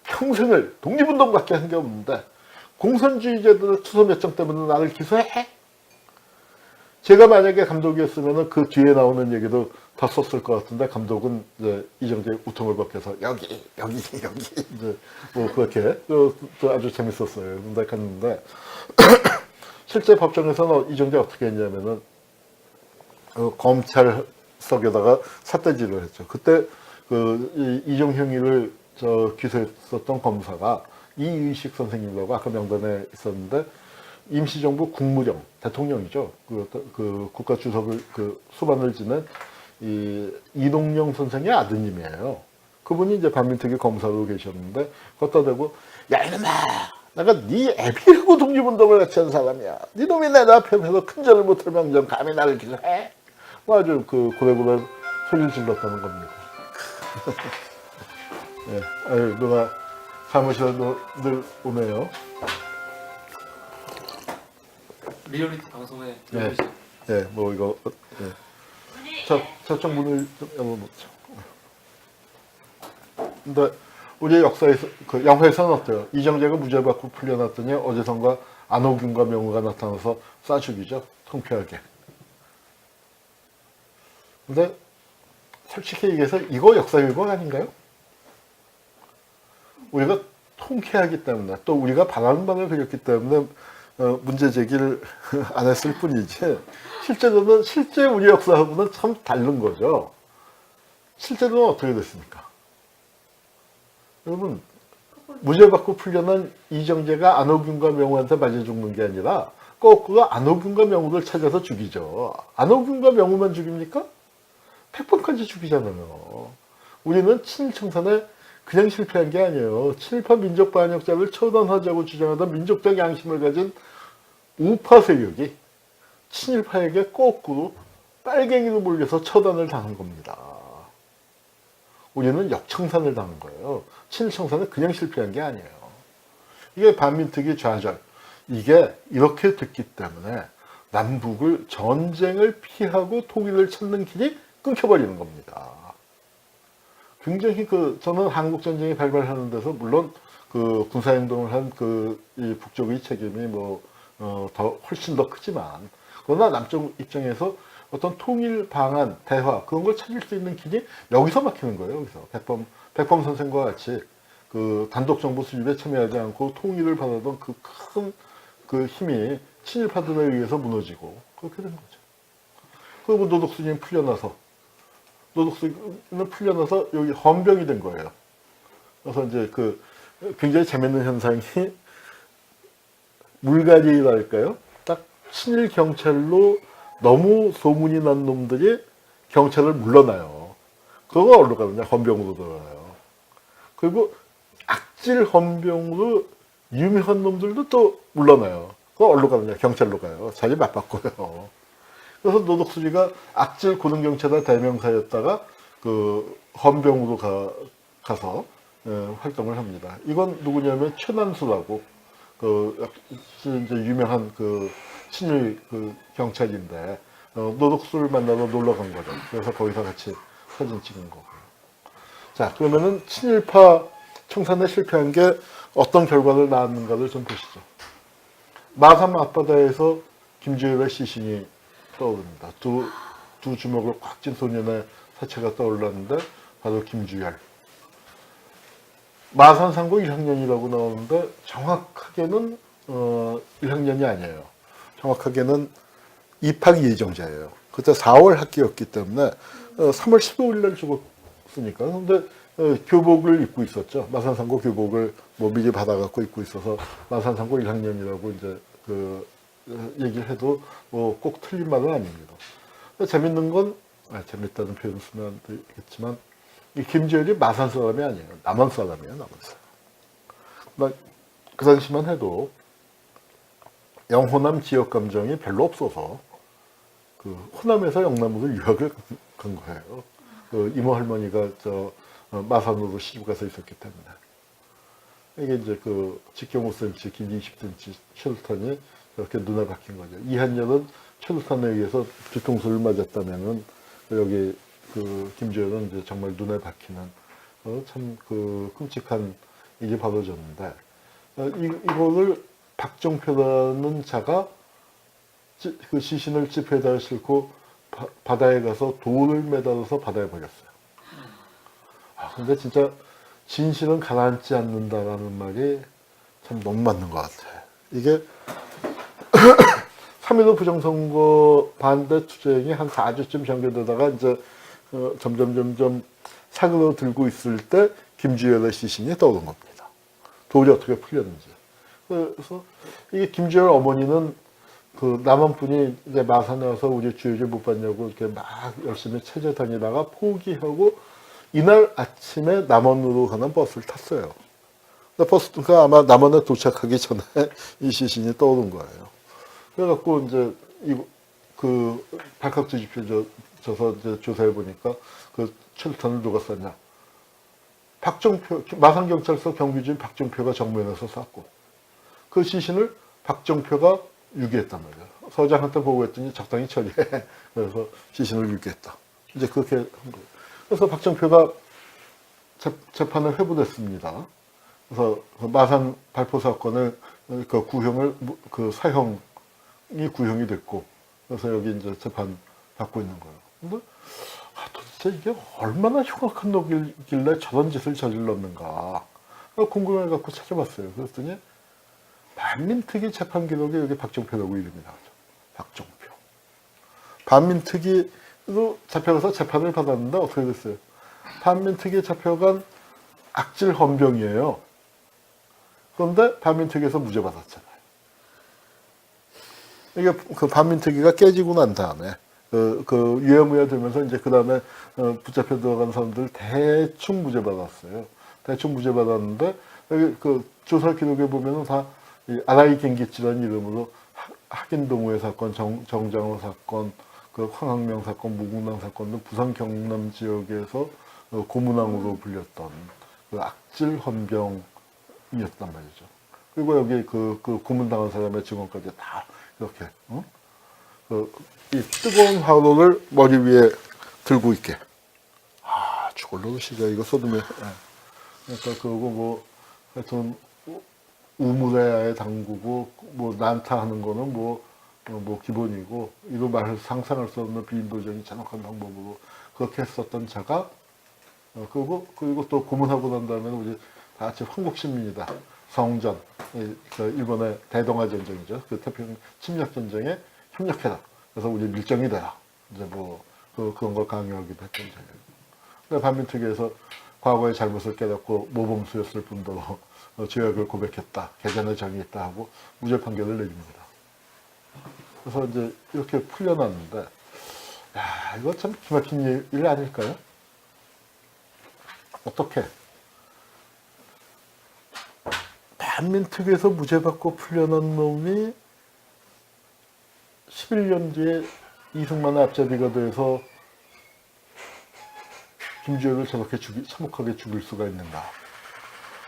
Speaker 1: 평생을 독립운동밖에 한 게 없는데 공산주의자들의 투서 몇정 때문에 나를 기소해? 제가 만약에 감독이었으면 그 뒤에 나오는 얘기도 다 썼을 것 같은데 감독은 이제 이정재 우통을 벗겨서 여기 이제 뭐 그렇게 또 아주 재밌었어요. 근데 갔는데 실제 법정에서는 이정재 어떻게 했냐면은 검찰석에다가 삿대질을 했죠. 그때 그 이종형이를 기소했었던 검사가 이의식 선생님이라고 아까 명단에 있었는데 임시정부 국무령 대통령이죠. 그 국가주석을 그 수반을 지낸 이동영 선생의 아드님이에요. 그분이 이제 반민특위 검사로 계셨는데 걷다 대고 야 이놈아 내가 네 애비하고 독립운동을 같이 한 사람이야. 네 놈이 내 앞에서 큰절을 못할 망정 감히 나를 기소해? 뭐 아주 그 고래고래 소리를 질렀다는 겁니다. 네, 아유 누가 사무실에 늘 오네요.
Speaker 2: 리얼리티 방송에
Speaker 1: 네, 네, 뭐 이거 네. 저쪽 문을 좀 열어놓죠. 근데 우리 역사에서 그 영화에서는 어때요? 이정재가 무죄받고 풀려났더니 어디선가 안호균과 명우가 나타나서 쏴 죽이죠. 통쾌하게. 근데 솔직히 얘기해서 이거 역사 일본 아닌가요? 우리가 통쾌하기 때문에 또 우리가 바라는 바를 그렸기 때문에 문제 제기를 안 했을 뿐이지 실제로는 실제 우리 역사하고는 참 다른 거죠. 실제로는 어떻게 됐습니까? 여러분 무죄 받고 풀려난 이정재가 안호균과 명우한테 맞아 죽는 게 아니라 거꾸로 안호균과 명우를 찾아서 죽이죠. 안호균과 명우만 죽입니까? 백번까지 죽이잖아요. 우리는 친일청산에 그냥 실패한 게 아니에요. 친일파 민족 반역자를 처단하자고 주장하던 민족적 양심을 가진 우파 세력이 친일파에게 거꾸로 빨갱이로 몰려서 처단을 당한 겁니다. 우리는 역청산을 당한 거예요. 친일청산은 그냥 실패한 게 아니에요. 이게 반민특위 좌절. 이게 이렇게 됐기 때문에 남북을 전쟁을 피하고 통일을 찾는 길이 끊겨버리는 겁니다. 굉장히 저는 한국전쟁이 발발하는 데서 물론 그 군사행동을 한 이 북쪽의 책임이 훨씬 더 크지만, 그러나 남쪽 입장에서 어떤 통일 방안, 대화, 그런 걸 찾을 수 있는 길이 여기서 막히는 거예요, 여기서. 백범 선생과 같이 그 단독 정부 수립에 참여하지 않고 통일을 바라던 그 힘이 친일파들에 의해서 무너지고, 그렇게 된 거죠. 그리고 노덕수님 풀려나서 여기 헌병이 된 거예요. 그래서 이제 굉장히 재밌는 현상이 물갈이랄까요? 딱 친일 경찰로 너무 소문이 난 놈들이 경찰을 물러나요. 그거 어디로 가느냐? 헌병으로 들어가요. 그리고 악질 헌병으로 유명한 놈들도 또 물러나요. 그거 어디로 가느냐? 경찰로 가요. 자기 맞바꿔요. 그래서 노덕수지가 악질 고등경찰의 대명사였다가 헌병으로 가서 활동을 합니다. 이건 누구냐면 최난수라고 이제 유명한 친일 경찰인데 노덕수를 만나러 놀러 간 거죠. 그래서 거기서 같이 사진 찍은 거고요. 자, 그러면은 친일파 청산에 실패한 게 어떤 결과를 낳았는가를 좀 보시죠. 마산 앞바다에서 김주열의 시신이 떠오릅니다. 두 주먹을 꽉 쥔 소년의 사체가 떠올랐는데 바로 김주열. 마산상고 1학년이라고 나오는데 정확하게는 1학년이 아니에요. 정확하게는 입학 예정자예요. 그때 4월 학기였기 때문에 3월 15일 날 죽었으니까. 근데 교복을 입고 있었죠. 마산상고 교복을 미리 받아갖고 입고 있어서 마산상고 1학년이라고 이제 얘기를 해도 꼭 틀린 말은 아닙니다. 재밌는 건, 재밌다는 표현 쓰면 안 되겠지만, 이 김주열이 마산 사람이 아니에요. 남원 사람이에요, 남원 사람. 그 당시만 해도 영호남 지역 감정이 별로 없어서 호남에서 영남으로 유학을 간 거예요. 이모 할머니가 마산으로 시집 가서 있었기 때문에. 이게 이제 직경 5cm, 긴 20cm 최루탄이 이렇게 눈에 박힌 거죠. 이한열은 최루탄에 의해서 뒤통수를 맞았다면은 여기 김주열은 이제 정말 눈에 박히는 참 끔찍한 일이 벌어졌는데 이거를 박정표라는 자가 시신을 지폐에다 싣고 바다에 가서 돌을 매달아서 바다에 버렸어요. 근데 진짜 진실은 가라앉지 않는다라는 말이 참 너무 맞는 것 같아요. 이게 3.15 부정선거 반대 투쟁이 한 4주쯤 전개되다가 이제 점점 사그러들고 있을 때 김주열의 시신이 떠오른 겁니다. 돌이 어떻게 풀렸는지. 그래서 이게 김주열 어머니는 남한 분이 이제 마산에 와서 우리 주유지 못 봤냐고 이렇게 막 열심히 찾아다니다가 포기하고 이날 아침에 남원으로 가는 버스를 탔어요. 버스가 아마 남원에 도착하기 전에 이 시신이 떠오른 거예요. 그래갖고 이제 발칵 뒤집혀져서 이제 조사해 보니까 최루탄을 누가 쐈냐? 박정표, 마산경찰서 경비주인 박정표가 정면에서 쐈고 그 시신을 박정표가 유기했단 말이에요. 서장한테 보고했더니 적당히 처리해. 그래서 시신을 유기했다. 이제 그렇게 한 거예요. 그래서 박정표가 재판을 회부됐습니다. 그래서 마산 발포 사건을 구형을 사형이 구형이 됐고 그래서 여기 이제 재판 받고 있는 거예요. 근데 도대체 이게 얼마나 흉악한 놈이길래 저런 짓을 저질렀는가 궁금해갖고 찾아봤어요. 그랬더니 반민특위 재판 기록에 여기 박정표라고 이름이 나오죠. 박정표. 반민특위로 잡혀가서 재판을 받았는데 어떻게 됐어요? 반민특위에 잡혀간 악질 헌병이에요. 그런데 반민특위에서 무죄 받았잖아요. 이게 그 반민특위가 깨지고 난 다음에 그 유야무야 되면서 이제 그 다음에 붙잡혀 들어간 사람들 대충 무죄 받았어요. 대충 무죄 받았는데 여기 그 조사 기록에 보면은 다 아라이 갱기치라는 이름으로 학인동호회 사건, 정장호 사건, 그 황학명 사건, 무궁당 사건 등 부산 경남 지역에서 고문왕으로 불렸던 그 악질 헌병이었단 말이죠. 그리고 여기 그 고문당한 사람의 증언까지 다 이렇게 이 뜨거운 화로를 머리 위에 들고 있게. 죽을 놈이시죠. 이거 소돔에. 그러니까 그거 뭐 하여튼 우물에 담그고 뭐 난타하는 거는 뭐 기본이고 이거 말을 상상할 수 없는 비인도적인 잔혹한 방법으로 그렇게 했었던 자가 그리고 또 고문하고 난 다음에는 우리 다 같이 한국 시민이다. 성전, 그 일본의 대동아 전쟁이죠. 그 태평양 침략 전쟁에 협력해라. 그래서 우리 밀정이 되라. 이제 뭐 그런 걸 강요하기도 했던 자예요. 반민특위에서 과거의 잘못을 깨닫고 모범수였을 뿐더러 죄악을 고백했다. 개전의 정이 있다 하고 무죄 판결을 내립니다. 그래서 이제 이렇게 풀려났는데, 야, 이거 참 기막힌 일 아닐까요? 어떻게? 반민특위에서 무죄 받고 풀려난 놈이 11년 뒤에 이승만의 앞잡이가 돼서 김주혁을 저렇게 참혹하게 죽일 수가 있는가.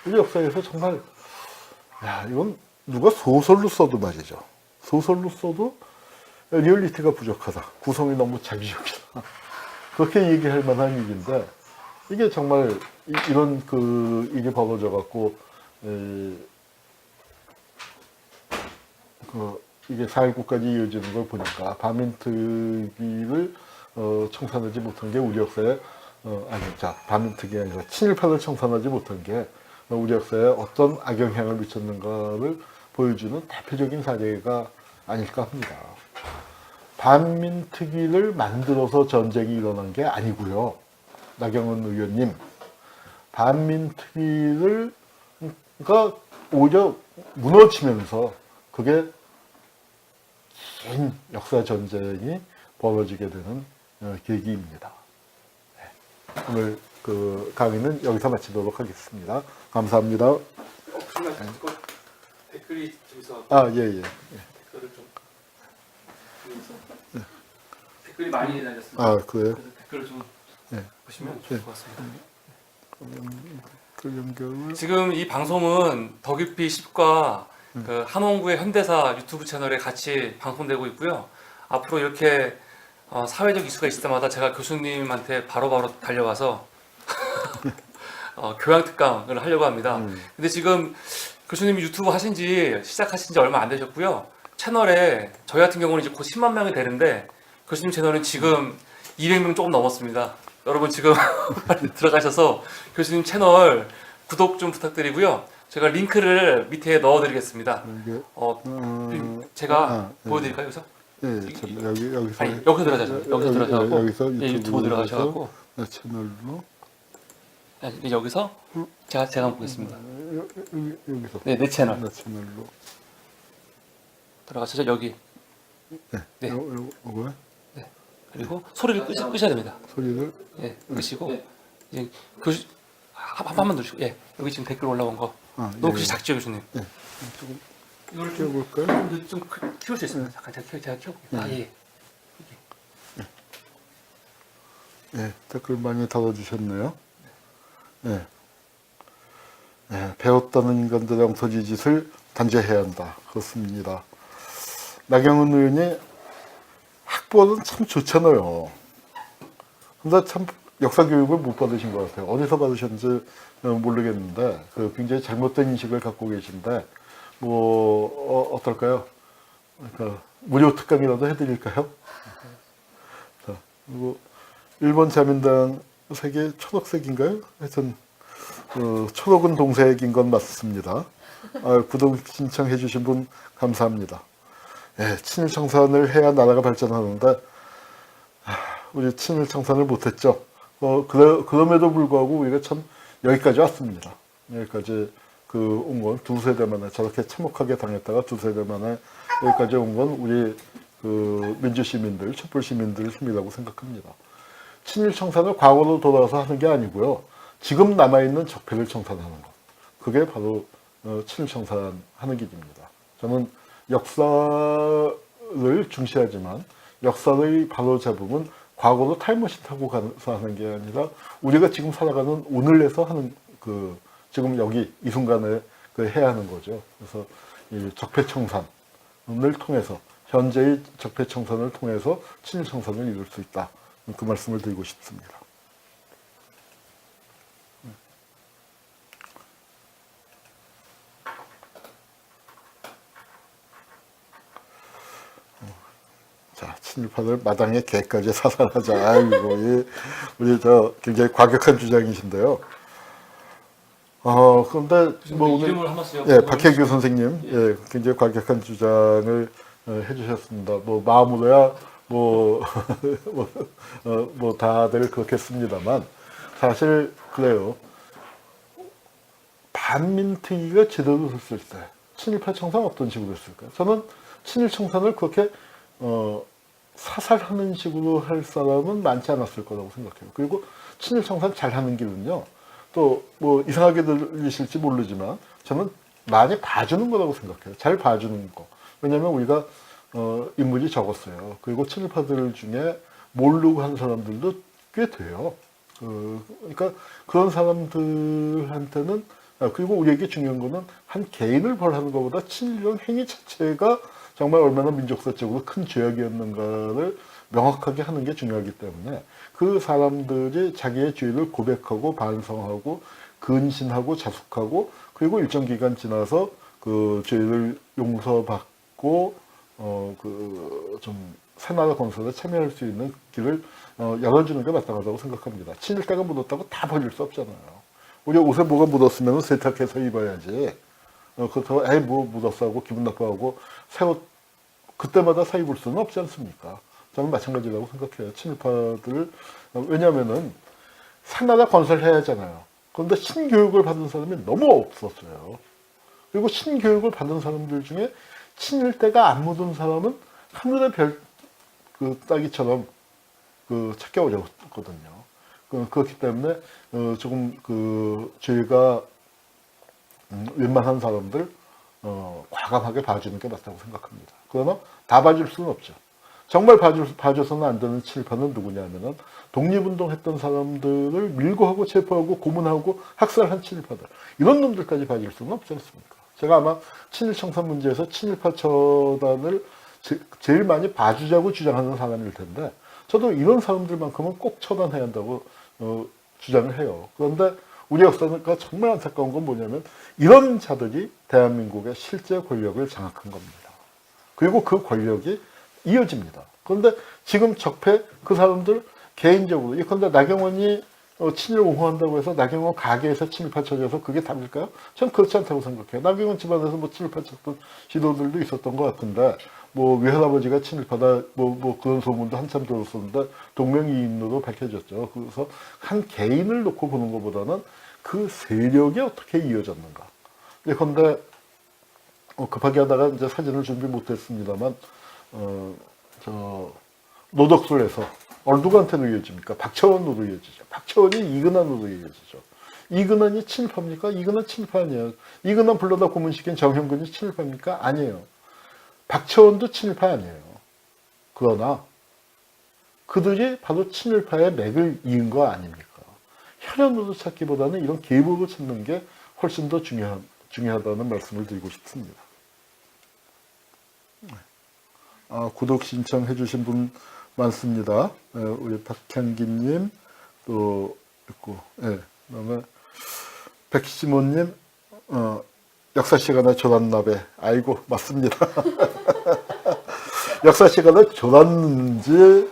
Speaker 1: 우리 역사에서 정말, 야, 이건 누가 소설로 써도 말이죠. 소설로 써도 리얼리티가 부족하다. 구성이 너무 자기적이다. 그렇게 얘기할 만한 일인데, 이게 정말, 이런 일이 벌어져갖고, 이게 4.19까지 이어지는 걸 보니까, 반민특위를 청산하지 못한 게 우리 역사에, 반민특위 아니라 친일파를 청산하지 못한 게 우리 역사에 어떤 악영향을 미쳤는가를 보여주는 대표적인 사례가 아닐까 합니다. 반민특위를 만들어서 전쟁이 일어난 게 아니고요. 나경원 의원님, 반민특위가 오히려 무너지면서 그게 긴 역사 전쟁이 벌어지게 되는 계기입니다. 네. 오늘 그 강의는 여기서 마치도록 하겠습니다. 감사합니다.
Speaker 2: 혹시나 댓글이 저기서
Speaker 1: 예.
Speaker 2: 댓글을 좀 댓글이 많이 달렸습니다.
Speaker 1: 그래요?
Speaker 2: 그래서 댓글을 좀
Speaker 1: 네.
Speaker 2: 보시면 좋을 것 같습니다.
Speaker 1: 그 연결을
Speaker 2: 지금 이 방송은 더 깊이 10과 그 한원구의 현대사 유튜브 채널에 같이 방송되고 있고요. 앞으로 이렇게 사회적 이슈가 있을 때마다 제가 교수님한테 바로바로 달려와서 교양 특강을 하려고 합니다. 근데 지금 교수님이 유튜브 시작하신 지 얼마 안 되셨고요. 채널에 저희 같은 경우는 이제 곧 10만 명이 되는데 교수님 채널은 지금 200명 조금 넘었습니다. 여러분 지금 빨리 들어가셔서 교수님 채널 구독 좀 부탁드리고요. 제가 링크를 밑에 넣어드리겠습니다. 제가 보여드릴까요 여기서?
Speaker 1: 여기서
Speaker 2: 아니 여기서 들어가셔서
Speaker 1: 여기서
Speaker 2: 유튜브 들어가셔서
Speaker 1: 채널로
Speaker 2: 여기서 제가 한번 보겠습니다.
Speaker 1: 여기서
Speaker 2: 내 채널
Speaker 1: 내 채널로
Speaker 2: 들어가셔서 여기 네.
Speaker 1: 요거요?
Speaker 2: 그리고 소리를 끄셔야 됩니다.
Speaker 1: 소리를
Speaker 2: 끄시고 이제 한 번만 누르시고 여기 지금 댓글 올라온 거 너무 글씨 작죠 교수님?
Speaker 1: 조금
Speaker 2: 이걸
Speaker 1: 키워볼까요?
Speaker 2: 좀 키울 수 있습니다. 잠깐 제가 키워볼게요.
Speaker 1: 댓글 많이 달아주셨네요. 배웠다는 인간들의 엉터리 짓을 단죄해야 한다. 그렇습니다. 나경원 의원이 학벌은 참 좋잖아요. 근데 참 역사 교육을 못 받으신 것 같아요. 어디서 받으셨는지 모르겠는데 굉장히 잘못된 인식을 갖고 계신데 어떨까요? 그러니까 무료 특강이라도 해드릴까요? 자, 그리고 일본 자민당 색이 초록색인가요? 하여튼 초록은 동색인 건 맞습니다. 구독 신청해 주신 분 감사합니다. 친일 청산을 해야 나라가 발전하는데 우리 친일 청산을 못했죠. 그럼에도 불구하고 우리가 참 여기까지 왔습니다. 여기까지 온 건 두세 대 만에 저렇게 참혹하게 당했다가 두세 대 만에 여기까지 온 건 우리 그 민주 시민들, 촛불 시민들 힘이라고 생각합니다. 친일 청산을 과거로 돌아가서 하는 게 아니고요. 지금 남아있는 적폐를 청산하는 것. 그게 바로 친일 청산하는 길입니다. 저는 역사를 중시하지만 역사의 바로 잡음은 과거로 타임머신 타고 가서 하는 게 아니라 우리가 지금 살아가는 오늘에서 하는 그 지금 여기 이 순간에 그 해야 하는 거죠. 그래서 이 적폐 청산을 통해서 현재의 적폐 청산을 통해서 친일 청산을 이룰 수 있다. 그 말씀을 드리고 싶습니다. 자, 친일파들 마당에 개까지 사살하자. 아이고, 우리 굉장히 과격한 주장이신데요. 그런데 뭐 오늘
Speaker 2: 이름을 한번 쓰요.
Speaker 1: 예, 박혜규 선생님, 예, 굉장히 과격한 주장을 해주셨습니다. 뭐 마음으로야 뭐 다들 그렇겠습니다만 사실 그래요. 반민특위가 제대로 됐을 때 친일파 청산 어떤 식으로 했을까요? 저는 친일 청산을 그렇게 사살하는 식으로 할 사람은 많지 않았을 거라고 생각해요. 그리고 친일 청산 잘하는 길은요. 또 뭐 이상하게 들리실지 모르지만 저는 많이 봐주는 거라고 생각해요. 잘 봐주는 거. 왜냐하면 우리가 인물이 적었어요. 그리고 친일파들 중에 모르고 한 사람들도 꽤 돼요. 그러니까 그런 사람들한테는 그리고 우리에게 중요한 거는 한 개인을 벌하는 것보다 친일이라는 행위 자체가 정말 얼마나 민족사적으로 큰 죄악이었는가를 명확하게 하는 게 중요하기 때문에 그 사람들이 자기의 죄를 고백하고 반성하고 근신하고 자숙하고 그리고 일정 기간 지나서 그 죄를 용서받고 그 좀 새나라 건설에 참여할 수 있는 길을 열어주는 게 마땅하다고 생각합니다. 친일가가 묻었다고 다 버릴 수 없잖아요. 우리 옷에 뭐가 묻었으면 세탁해서 입어야지. 그렇다고 에이 뭐 묻었어 하고 기분 나빠하고 새 옷 그때마다 사 입을 수는 없지 않습니까? 저는 마찬가지라고 생각해요. 친일파들 왜냐하면은 새나라 건설해야 하잖아요. 그런데 신교육을 받은 사람이 너무 없었어요. 그리고 신교육을 받은 사람들 중에 친일때가 안 묻은 사람은 하늘의 별 그 따기처럼 그 찾기 어려웠거든요. 그렇기 때문에 조금 그 죄가 웬만한 사람들 과감하게 봐주는 게 맞다고 생각합니다. 그러나 다 봐줄 수는 없죠. 정말 봐줘서는 안 되는 친일파는 누구냐면은 독립운동했던 사람들을 밀고하고 체포하고 고문하고 학살한 친일파들 이런 놈들까지 봐줄 수는 없지 않습니까? 제가 아마 친일 청산 문제에서 친일파 처단을 제일 많이 봐주자고 주장하는 사람일 텐데 저도 이런 사람들만큼은 꼭 처단해야 한다고 주장을 해요. 그런데 우리 역사가 정말 안타까운 건 뭐냐면 이런 자들이 대한민국의 실제 권력을 장악한 겁니다. 그리고 그 권력이 이어집니다. 그런데 지금 적폐 그 사람들 개인적으로 예컨대 나경원이 친일 옹호한다고 해서 나경원 가게에서 친일파 처리해서 그게 답일까요? 전 그렇지 않다고 생각해요. 나경원 집안에서 뭐 친일파 쳤던 시도들도 있었던 것 같은데 뭐 외할아버지가 친일파다 뭐 그런 소문도 한참 들었었는데 동명이인으로 밝혀졌죠. 그래서 한 개인을 놓고 보는 것보다는 그 세력이 어떻게 이어졌는가. 예컨대 급하게 하다가 이제 사진을 준비 못했습니다만 노덕술에서 누구한테로 이어집니까? 박철원으로 이어지죠. 박철원이 이근환으로 이어지죠. 이근환이 친일파입니까? 이근환 친일파 아니에요. 이근환 불러다 고문시킨 정형근이 친일파입니까? 아니에요. 박철원도 친일파 아니에요. 그러나 그들이 바로 친일파의 맥을 이은 거 아닙니까? 혈연으로 찾기보다는 이런 계보로 찾는 게 훨씬 더 중요하다는 말씀을 드리고 싶습니다. 구독 신청해 주신 분 많습니다. 우리 박향기님 또 있고, 그다음에 백시모님 역사 시간에 조단나베 아이고 맞습니다. 역사 시간에 졸았는지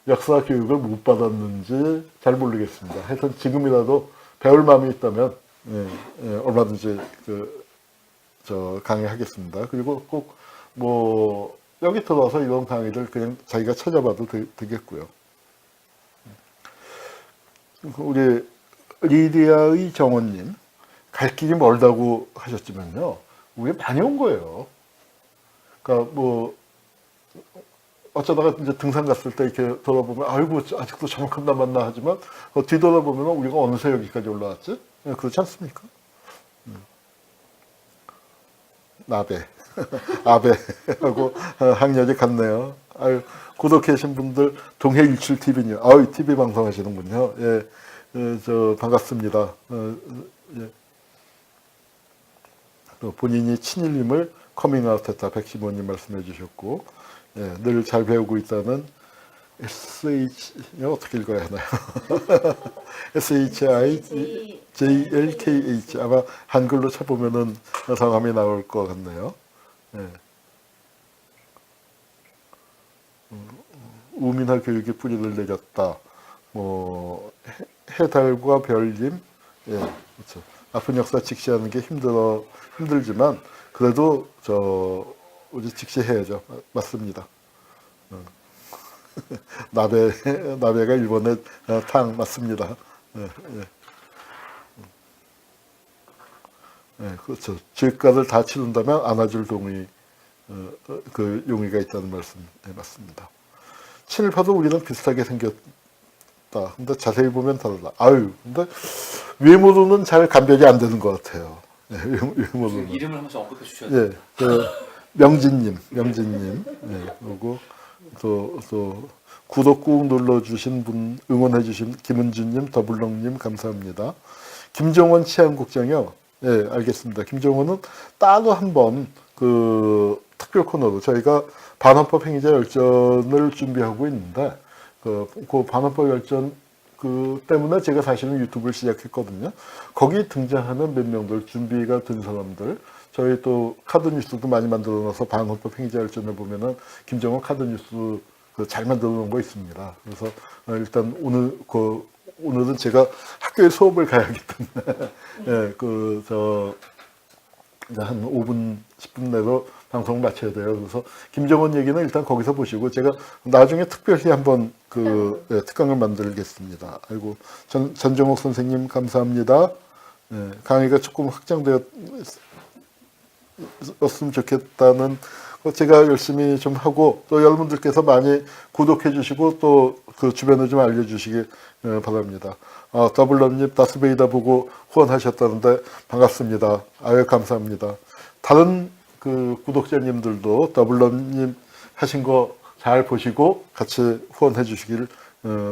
Speaker 1: 역사 교육을 못 받았는지 잘 모르겠습니다. 하여튼 지금이라도 배울 마음이 있다면 얼마든지 강의하겠습니다. 그리고 꼭 뭐 여기 들어와서 이런 강의를 그냥 자기가 찾아봐도 되겠고요. 우리 리디아의 정원님, 갈 길이 멀다고 하셨지만요, 우리 많이 온 거예요. 그러니까 뭐 어쩌다가 이제 등산 갔을 때 이렇게 돌아보면 아이고 아직도 저만큼 남았나 하지만 뒤돌아보면 우리가 어느새 여기까지 올라왔지? 그렇지 않습니까? 나베 아베하고 학년이 같네요. 아유, 구독해 주신 분들 동해일출 TV요. 아유, TV 방송하시는군요. 예, 저 반갑습니다. 예. 또 본인이 친일님을 커밍아웃했다. 백시모님 말씀해 주셨고, 예, 늘 잘 배우고 있다는 SH 어떻게 읽어야 하나요? SHIJLKH 아마 한글로 쳐보면은 성함이 나올 것 같네요. 예. 우민화 교육의 뿌리를 내렸다. 뭐 해달과 별님, 예, 그렇죠. 아픈 역사 직시하는 게 힘들지만 그래도 우리 직시해야죠. 맞습니다. 나베가 일본의 탕 맞습니다. 예, 예. 예, 그렇죠. 죄가를 다 치른다면 안아줄 동의, 그 용의가 있다는 말씀, 예, 맞습니다. 친일파도 우리는 비슷하게 생겼다. 근데 자세히 보면 다르다. 아유, 근데 외모로는 잘 감별이 안 되는 것 같아요. 예, 외모로는.
Speaker 2: 이름을 한 번씩 언급해 주셔야 돼요.
Speaker 1: 예, 명진님, 예, 그리고 또 구독 꾹 눌러주신 분, 응원해주신 김은주님, 더블럭님 감사합니다. 김정원 치안국장이요. 예, 알겠습니다. 김정원은 따로 한번 그 특별 코너로 저희가 반헌법 행위자 열전을 준비하고 있는데 그 반헌법 열전 때문에 제가 사실은 유튜브를 시작했거든요. 거기 등장하는 몇 명들 준비가 된 사람들, 저희 또 카드 뉴스도 많이 만들어 놔서 반헌법 행위자 열전에 보면은 김정원 카드 뉴스 잘 만들어 놓은 거 있습니다. 그래서 일단 오늘은 제가 학교에 수업을 가야 하기 때문에 예, 한 5분 10분 내로 방송 마쳐야 돼요. 그래서 김정원 얘기는 일단 거기서 보시고 제가 나중에 특별히 한번 예, 특강을 만들겠습니다. 아이고, 전정옥 선생님 감사합니다. 예, 강의가 조금 확장되었으면 좋겠다는 제가 열심히 좀 하고 또 여러분들께서 많이 구독해 주시고 또 그 주변에 좀 알려주시기 바랍니다. 더블런님 다스베이다 보고 후원하셨다는데 반갑습니다. 아유, 감사합니다. 다른 그 구독자님들도 더블런님 하신 거 잘 보시고 같이 후원해 주시길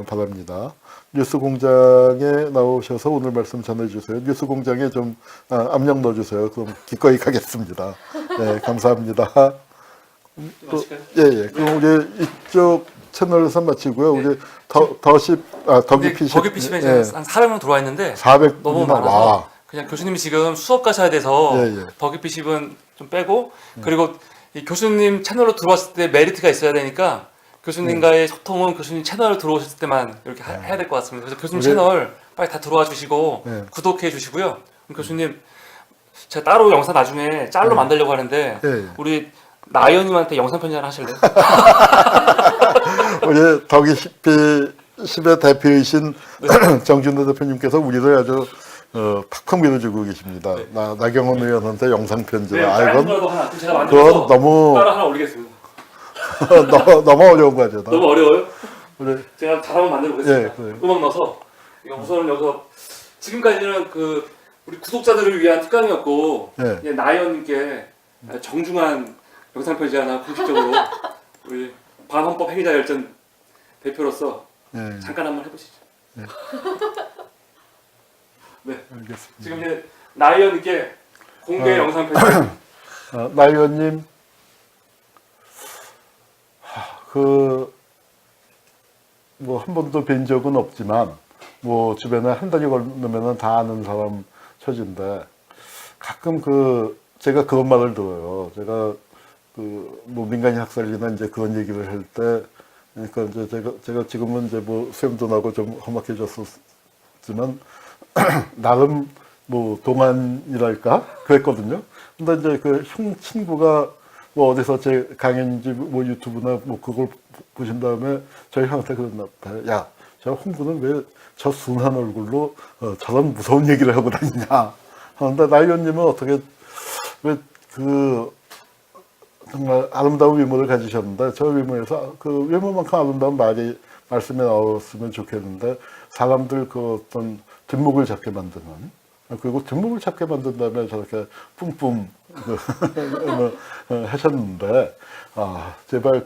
Speaker 1: 바랍니다. 뉴스공장에 나오셔서 오늘 말씀 전해주세요. 뉴스공장에 좀 압력 넣어주세요. 그럼 기꺼이 가겠습니다. 네, 감사합니다. 또, 예. 그럼 우리 이쪽 채널에서 마치고요.
Speaker 2: 네.
Speaker 1: 우리 더기피시
Speaker 2: 예. 한 400명 들어와 있는데
Speaker 1: 400
Speaker 2: 너무 많아서 그냥 교수님이 지금 수업 가셔야 돼서
Speaker 1: 예.
Speaker 2: 더기피십은 좀 빼고 그리고 이 교수님 채널로 들어왔을 때 메리트가 있어야 되니까 교수님과의 소통은 교수님 채널 들어오실 때만 이렇게 해야 될 것 같습니다. 그래서 교수님 채널 빨리 다 들어와 주시고 구독해 주시고요. 그럼 교수님 제가 따로 영상 나중에 짤로 만들려고 하는데 우리 나연님한테 영상 편지 하나 하실래요?
Speaker 1: 우리 더기피십의 대표이신 정준호 대표님께서 우리를 아주 팍팍 밀어주고 계십니다.
Speaker 2: 네.
Speaker 1: 나경원 의원한테 영상 편지를.
Speaker 2: 짧은 거라도 하나 제가
Speaker 1: 그건
Speaker 2: 만들어서
Speaker 1: 너무
Speaker 2: 따로 하나 올리겠습니다.
Speaker 1: 너무 어려운 거죠.
Speaker 2: 너무 어려워요?
Speaker 1: 우리
Speaker 2: 제가 잘 한번 만들어 보겠습니다.
Speaker 1: 예, 그래요.
Speaker 2: 음악 넣어서 우선은 여기서 지금까지는 그 우리 구독자들을 위한 특강이었고 이제 나연님께 정중한 영상 편지 하나 공식적으로 우리 반헌법 행위자 열전 대표로서 잠깐 한번 해보시죠. 네.
Speaker 1: 알겠습니다.
Speaker 2: 지금 이제 나연님께 공개 영상 편지.
Speaker 1: 나 의원님, 뭐 한 번도 뵌 적은 없지만 뭐 주변에 한 달이 걸리면은 다 아는 사람 처지인데 가끔 제가 그런 말을 들어요. 제가 뭐 민간인 학살이나 이제 그런 얘기를 할 때, 그러니까 이제 제가 지금은 이제 뭐 수염도 나고 좀 험악해졌었지만 나름 뭐 동안이랄까 그랬거든요. 근데 이제 그 형 친구가 뭐 어디서 제 강연인지 뭐 유튜브나 뭐 그걸 보신 다음에 저희 형한테 그랬나 봐요. 야, 저 홍구는 왜 저 순한 얼굴로 저런 무서운 얘기를 하고 다니냐. 근데 나 의원님은 어떻게 왜 정말 아름다운 외모를 가지셨는데 저 외모에서 그 외모만큼 아름다운 말씀이 나왔으면 좋겠는데 사람들 그 어떤 뒷목을 잡게 만드는 그리고 뒷목을 잡게 만든 다음에 저렇게 뿜뿜 하셨는데 제발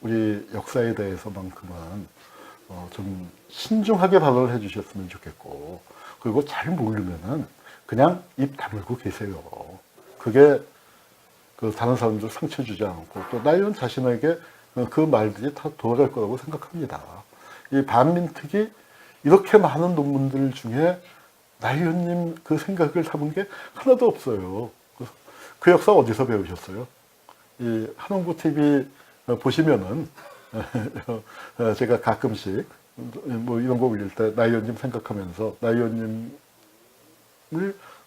Speaker 1: 우리 역사에 대해서만큼은 좀 신중하게 발언을 해주셨으면 좋겠고 그리고 잘 모르면은 그냥 입 다물고 계세요. 그게 다른 사람들 상처 주지 않고 또 나 의원 자신에게 그 말들이 다 돌아갈 거라고 생각합니다. 이 반민특위 이렇게 많은 논문들 중에 나 의원님 그 생각을 담은 게 하나도 없어요. 그 역사 어디서 배우셨어요? 이 한홍구 TV 보시면은 제가 가끔씩 뭐 이런 거 올릴 때 나 의원님 생각하면서 나 의원님을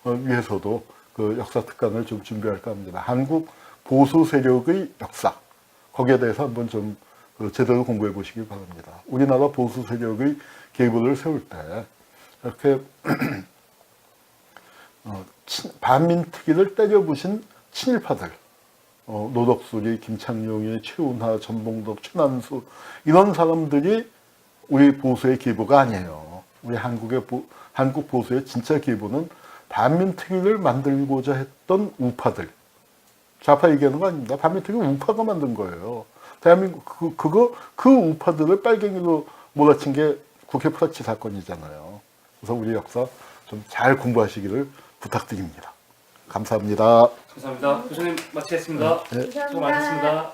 Speaker 1: 위해서도 그 역사 특강을 좀 준비할까 합니다. 한국 보수 세력의 역사 거기에 대해서 한번 좀 제대로 공부해 보시기 바랍니다. 우리나라 보수 세력의 계보를 세울 때 이렇게 반민특위를 때려부신 친일파들 노덕수리, 김창룡이, 최운하, 전봉덕, 최난수 이런 사람들이 우리 보수의 계보가 아니에요. 우리 한국 보수의 진짜 계보는 반민특위를 만들고자 했던 우파들 좌파 얘기하는 거 아닙니다. 반민특위 우파가 만든 거예요. 대한민국 그 우파들을 빨갱이로 몰아친 게 국회 프락치 사건이잖아요. 그래서 우리 역사 좀 잘 공부하시기를 부탁드립니다. 감사합니다.
Speaker 2: 감사합니다. 교수님 마치겠습니다.
Speaker 1: 네.
Speaker 2: 수고 많으셨습니다.